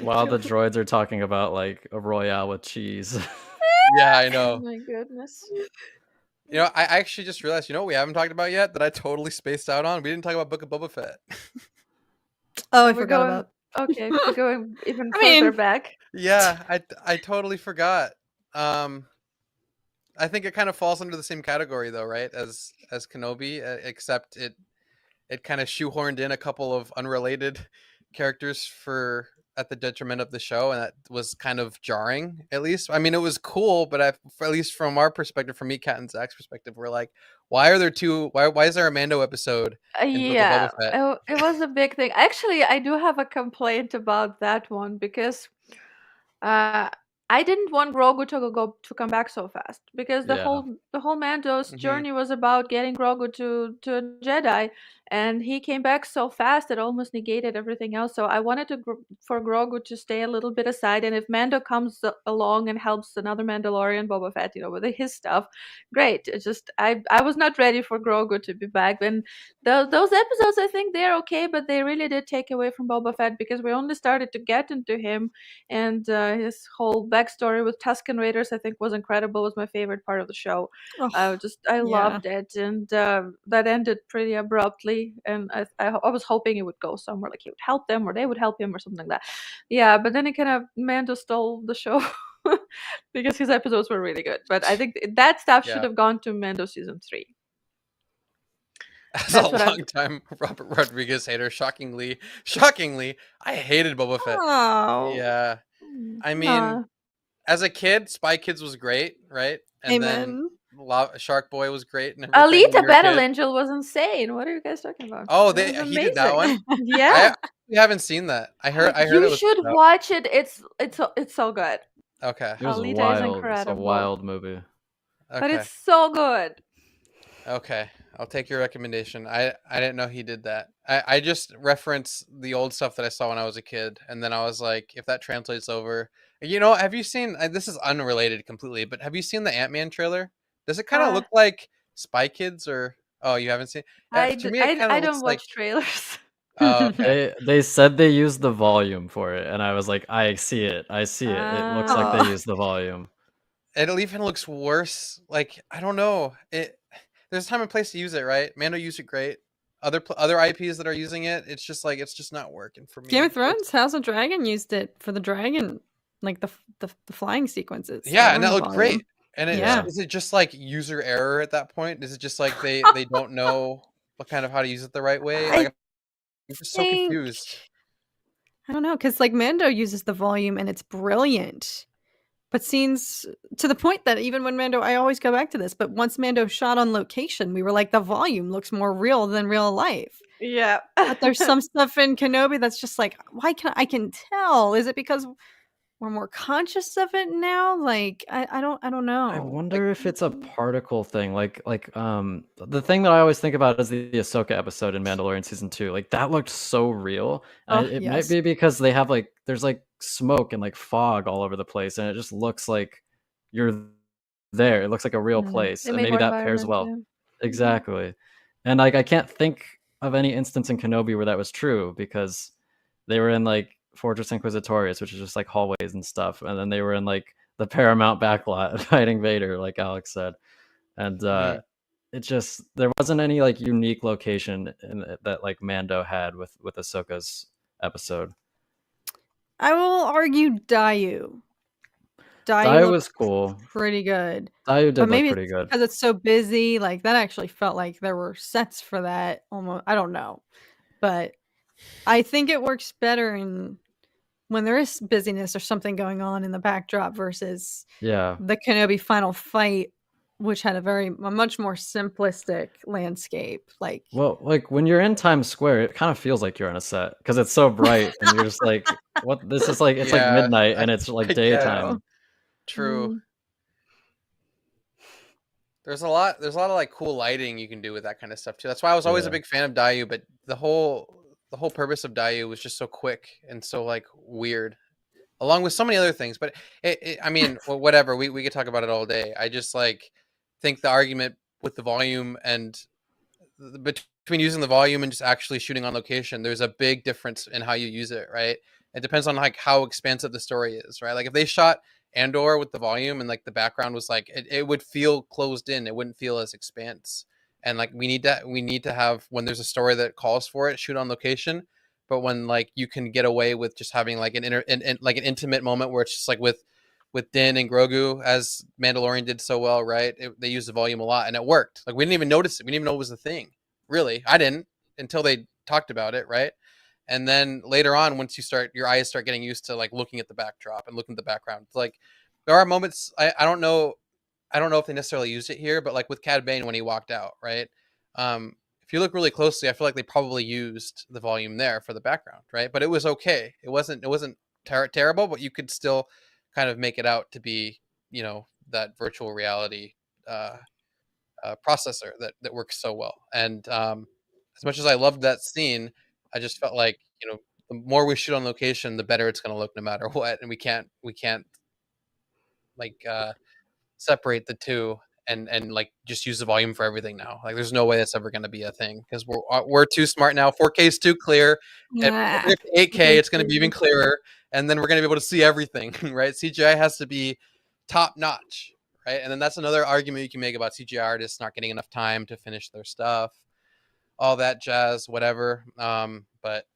While the droids are talking about like a Royale with cheese. Yeah, I know. Oh my goodness. You know, I actually just realized, you know what we haven't talked about yet that I totally spaced out on? We didn't talk about Book of Boba Fett. Oh, I forgot about. Okay, we're going even further back. Yeah, I totally forgot. I think it kind of falls under the same category though, right? As Kenobi, except it kind of shoehorned in a couple of unrelated characters at the detriment of the show, and that was kind of jarring. At least, I mean, it was cool, but at least from our perspective, from me, Kat, and Zach's perspective, we're like, why are there two? Why is there a Mando episode? Yeah, it was a big thing. Actually, I do have a complaint about that one because I didn't want Grogu to come back so fast because the whole Mando's journey was about getting Grogu to a Jedi, and he came back so fast it almost negated everything else. So I wanted for Grogu to stay a little bit aside, and if Mando comes along and helps another Mandalorian, Boba Fett, with his stuff, great. It's just I was not ready for Grogu to be back. And those episodes, I think they're okay, but they really did take away from Boba Fett because we only started to get into him, and his whole backstory with Tusken Raiders, I think, was incredible. Was my favorite part of the show. I loved it, and that ended pretty abruptly. And I was hoping it would go somewhere, like he would help them, or they would help him, or something like that. Yeah, but then it kind of Mando stole the show because his episodes were really good. But I think that stuff should have gone to Mando season 3. That's a long time Robert Rodriguez hater. Shockingly, I hated Boba Fett. Oh. Yeah, I mean, as a kid, Spy Kids was great, right? And then Shark Boy was great. And Alita Battle Angel was insane. What are you guys talking about? Oh, he did that one. Yeah, we haven't seen that. I heard. You should watch it. It's so good. Okay, it was Alita wild. is incredible. It's a wild movie. Okay. But it's so good. Okay, I'll take your recommendation. I didn't know he did that. I just reference the old stuff that I saw when I was a kid, and then I was like, if that translates over, have you seen? This is unrelated completely, but have you seen the Ant-Man trailer? Does it kind of look like Spy Kids, or you haven't seen? I don't watch trailers. Oh, okay. They said they used the volume for it, and I was like, I see it. It looks like they used the volume. It even looks worse. Like, I don't know. There's a time and place to use it, right? Mando used it great. Other IPs that are using it, it's just not working for me. Game of Thrones, House of Dragon used it for the dragon, like the flying sequences. Yeah, and that looked great. And is it just like user error at that point? Is it just like they don't know how to use it the right way? Like, I'm just so confused. I don't know, because like Mando uses the volume and it's brilliant. But scenes to the point that even when Mando, I always go back to this, but once Mando shot on location, we were like, the volume looks more real than real life. Yeah. But there's some stuff in Kenobi that's just like, I can tell. Is it because we're more conscious of it now. Like I don't know. I wonder if it's a particle thing. Like the thing that I always think about is the Ahsoka episode in Mandalorian season 2. Like that looked so real. And it might be because they have like there's like smoke and like fog all over the place, and it just looks like you're there. It looks like a real place, and maybe that pairs well. Yeah. Exactly. And like I can't think of any instance in Kenobi where that was true, because they were in like Fortress Inquisitorius, which is just like hallways and stuff, and then they were in like the Paramount backlot fighting Vader, like Alex said, and it just there wasn't any like unique location that like Mando had with Ahsoka's episode. I will argue Daiyu. Daiyu was cool, pretty good. Daiyu did look pretty good because it's so busy. Like that actually felt like there were sets for that. Almost, I don't know, but I think it works better when there is busyness or something going on in the backdrop versus the Kenobi final fight, which had a much more simplistic landscape. Like, well, like when you're in Times Square, it kind of feels like you're on a set because it's so bright and you're just like, what? This is like, it's like midnight and it's like daytime. True. There's a lot of like cool lighting you can do with that kind of stuff too. That's why I was always a big fan of Daiyu, but the whole purpose of Daiyu was just so quick and so like weird, along with so many other things. But I mean, well, whatever. We could talk about it all day. I just like think the argument with the volume and between using the volume and just actually shooting on location, there's a big difference in how you use it, right? It depends on like how expansive the story is, right? Like if they shot Andor with the volume and like the background was like it would feel closed in, it wouldn't feel as expanse. And like we need to have, when there's a story that calls for it, shoot on location. But when like you can get away with just having like an intimate moment where it's just like with Din and Grogu, as Mandalorian did so well, right? They used the volume a lot and it worked. Like we didn't even notice it. We didn't even know it was a thing. Really, I didn't until they talked about it, right? And then later on, once your eyes start getting used to like looking at the backdrop and looking at the background, it's like there are moments. I don't know if they necessarily used it here, but like with Cad Bane when he walked out, right? If you look really closely, I feel like they probably used the volume there for the background, right? But it was okay. It wasn't terrible, but you could still kind of make it out to be, that virtual reality processor that works so well. And as much as I loved that scene, I just felt like, the more we shoot on location, the better it's going to look no matter what. And we can't like separate the two and like just use the volume for everything now. Like there's no way that's ever going to be a thing because we're too smart now. 4K is too clear. Yeah. 8K, it's going to be even clearer. And then we're going to be able to see everything, right? CGI has to be top notch. Right. And then that's another argument you can make about CGI artists not getting enough time to finish their stuff, all that jazz, whatever. But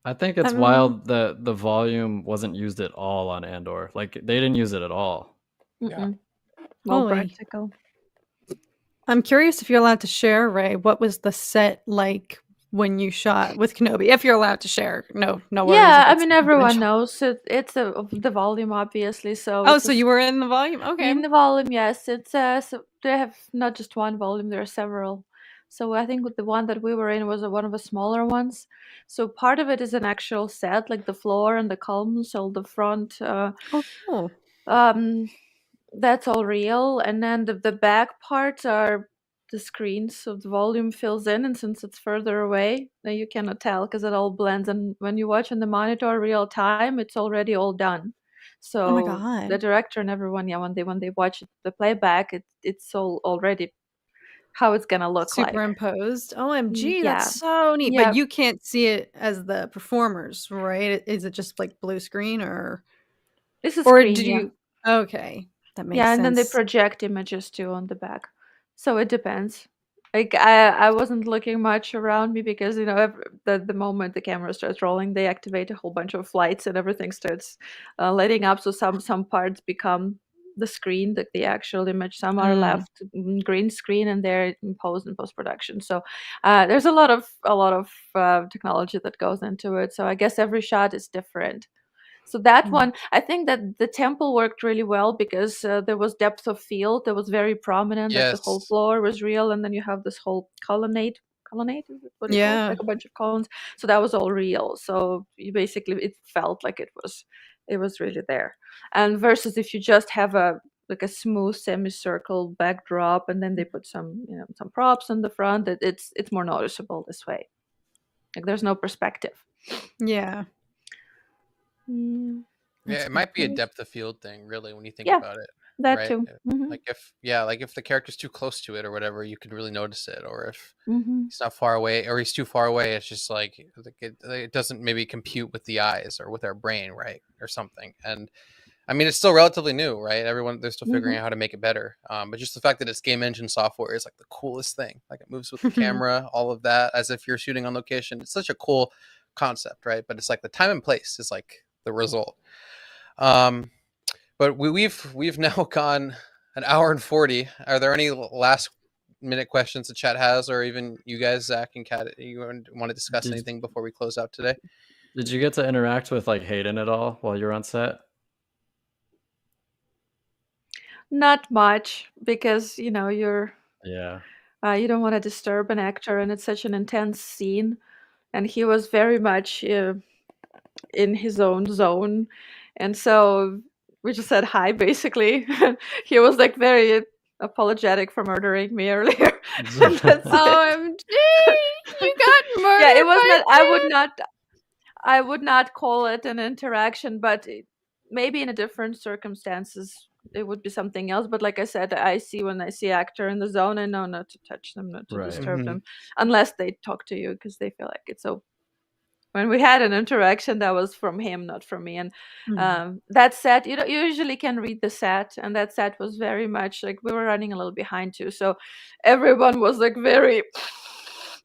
I think it's wild that the volume wasn't used at all on Andor. Like they didn't use it at all. Yeah. Well, practical. I'm curious if you're allowed to share, Ray. What was the set like when you shot with Kenobi? If you're allowed to share, no worries. Yeah, I mean everyone knows it's the volume, obviously. So so you were in the volume, okay? In the volume, yes. It's so they have not just one volume; there are several. So I think the one that we were in was one of the smaller ones. So part of it is an actual set, like the floor and the columns, all the front. Cool. That's all real, and then the back parts are the screens, so the volume fills in, and since it's further away, then you cannot tell because it all blends. And when you watch on the monitor real time, it's already all done. So oh my God. The director and everyone, when they watch the playback, it's all already how it's gonna look superimposed. OMG, that's so neat. But you can't see it as the performers, right? Is it just like blue screen or this is or screen, did you okay. That makes sense. And then they project images too on the back. So it depends. Like I wasn't looking much around me because the moment the camera starts rolling, they activate a whole bunch of lights and everything starts lighting up. So some parts become the screen, the actual image. Some are left green screen and they're imposed in post production. So there's a lot of technology that goes into it. So I guess every shot is different. So that one, I think that the temple worked really well because there was depth of field that was very prominent. Like the whole floor was real, and then you have this whole colonnade. Colonnade, is it what you call it? Like a bunch of columns. So that was all real. So it felt like it was it was really there. And versus if you just have a smooth semicircle backdrop and then they put some some props on the front, it's more noticeable this way. Like there's no perspective. Yeah. Yeah, it might be a depth of field thing, really, when you think Yeah, about it. that Right? too. Like if the character's too close to it or whatever, you can really notice it. Or if Mm-hmm. he's not far away or he's too far away, it's just like it doesn't maybe compute with the eyes or with our brain, right? Or something. And I mean, it's still relatively new, right? They're still figuring out how to make it better. But just the fact that it's game engine software is like the coolest thing. Like it moves with the camera, all of that, as if you're shooting on location. It's such a cool concept, right? But it's like the time and place is like the result. But we've now gone an hour and 40. Are there any last minute questions the chat has, or even you guys, Zach and Kat, you want to discuss anything before we close out today? Did you get to interact with like Hayden at all while you're on set? Not much, because you're Yeah. you don't want to disturb an actor, and it's such an intense scene, and he was very much in his own zone, and so we just said hi basically. He was like very apologetic for murdering me earlier. OMG, you got murdered. Yeah, it was not. I would not call it an interaction, but maybe in a different circumstances it would be something else. But like I said, when I see actor in the zone, I know not to touch them, not to disturb them, unless they talk to you because they feel like it's so. When we had an interaction, that was from him, not from me. And that set, you usually can read the set, and that set was very much like we were running a little behind too, so everyone was like very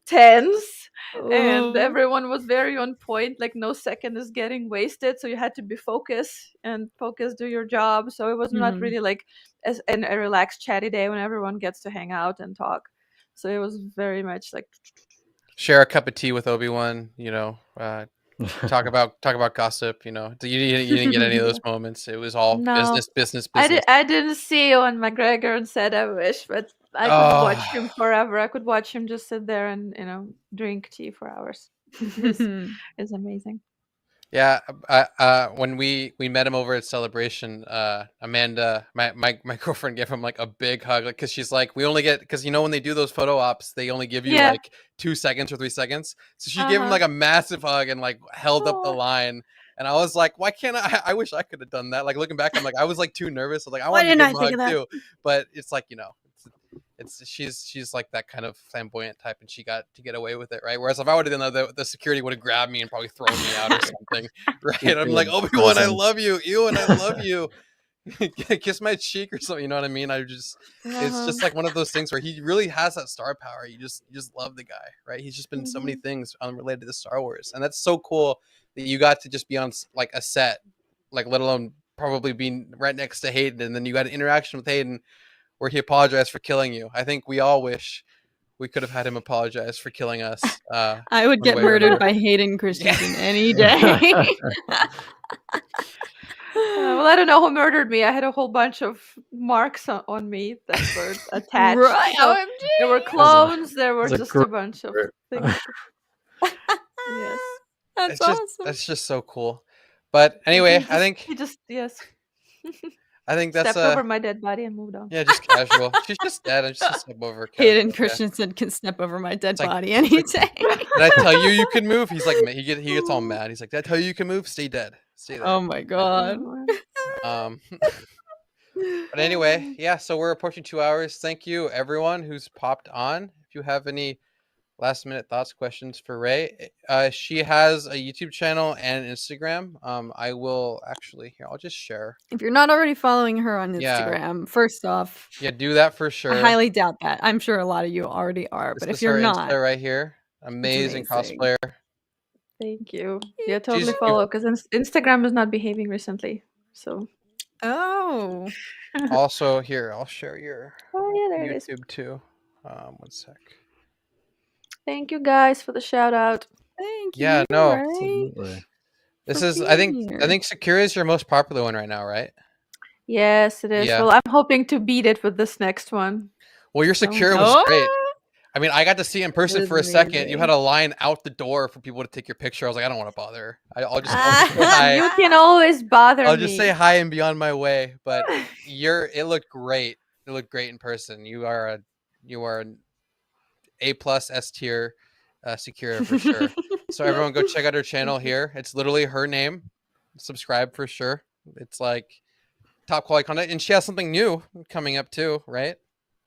tense. And everyone was very on point, like no second is getting wasted, so you had to be focused, do your job. So it was not really like a relaxed chatty day when everyone gets to hang out and talk. So it was very much like share a cup of tea with Obi-Wan, talk about gossip, you didn't get any of those moments. It was all business. I didn't see Ewan McGregor on set, I wish, but I could watch him forever. I could watch him just sit there and drink tea for hours. It's amazing. Yeah, when we met him over at Celebration, Amanda, my girlfriend, gave him like a big hug, like because she's like, we only get, because when they do those photo ops, they only give you like 2 seconds or 3 seconds, so she gave him like a massive hug and like held up the line, and I was like, why can't I wish I could have done that. Like looking back, I'm like, I was like too nervous. I was like, I wanted to give him a hug too, but it's like she's like that kind of flamboyant type, and she got to get away with it, right? Whereas if I would have done that, the security would have grabbed me and probably thrown me out or something, right? I'm like, Obi-Wan, I love you, Ewan, I love you. Kiss my cheek or something, you know what I mean? It's just like one of those things where he really has that star power. You just love the guy, right? He's just been so many things unrelated to Star Wars, and that's so cool that you got to just be on like a set, like let alone probably being right next to Hayden, and then you got an interaction with Hayden where he apologized for killing you. I think we all wish we could have had him apologize for killing us. I would get murdered by Hayden Christensen any day. Well, I don't know who murdered me. I had a whole bunch of marks on me that were attached. Right. So there were clones. There were just a bunch of things. Yes. That's awesome. That's just so cool. But anyway, I think he just I think that's stepped over my dead body and moved on. Yeah, just casual. She's just dead. I'm just step over. Hayden Christensen can step over my dead body any day. Did I tell you you can move? He's like, he gets all mad. He's like, did I tell you you can move? Stay dead. Stay there. Oh my god. But anyway, yeah. So we're approaching 2 hours. Thank you, everyone who's popped on. If you have any last minute thoughts, questions for Ray, she has a YouTube channel and Instagram. I will actually I'll just share. If you're not already following her on Instagram, first off, do that for sure. I highly doubt that. I'm sure a lot of you already are, but if you're not, Insta right here, amazing cosplayer. Thank you. Yeah, totally follow, because Instagram is not behaving recently. So. Oh. Also, here I'll share your there YouTube too. 1 sec. Thank you guys for the shout out. Thank you. Yeah, no. Absolutely. This is I think Sakura is your most popular one right now, right? Yes, it is. Yeah. Well, I'm hoping to beat it with this next one. Well, your Sakura was great. I mean, I got to see in person was for a second. You had amazing. a line out the door for people to take your picture. I was like, I don't want to bother. I'll just say hi. You can always bother I'll just say me. hi and be on my way. But it looked great. It looked great in person. You are an A+ S tier secure for sure. So everyone go check out her channel here. It's literally her name. Subscribe for sure. It's like top quality content, and she has something new coming up too, right?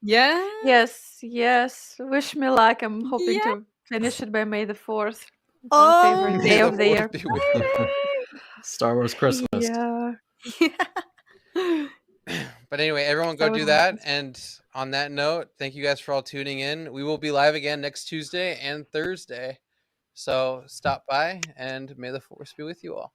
Yeah. Yes. Wish me luck. I'm hoping Yeah. to finish it by May the 4th. It's Oh, my favorite May day the of the year. 4th be with you. Star Wars Christmas. Yeah. Yeah. But anyway, everyone go Star do Wars that. Christmas. And on that note, thank you guys for all tuning in. We will be live again next Tuesday and Thursday. So stop by, and may the force be with you all.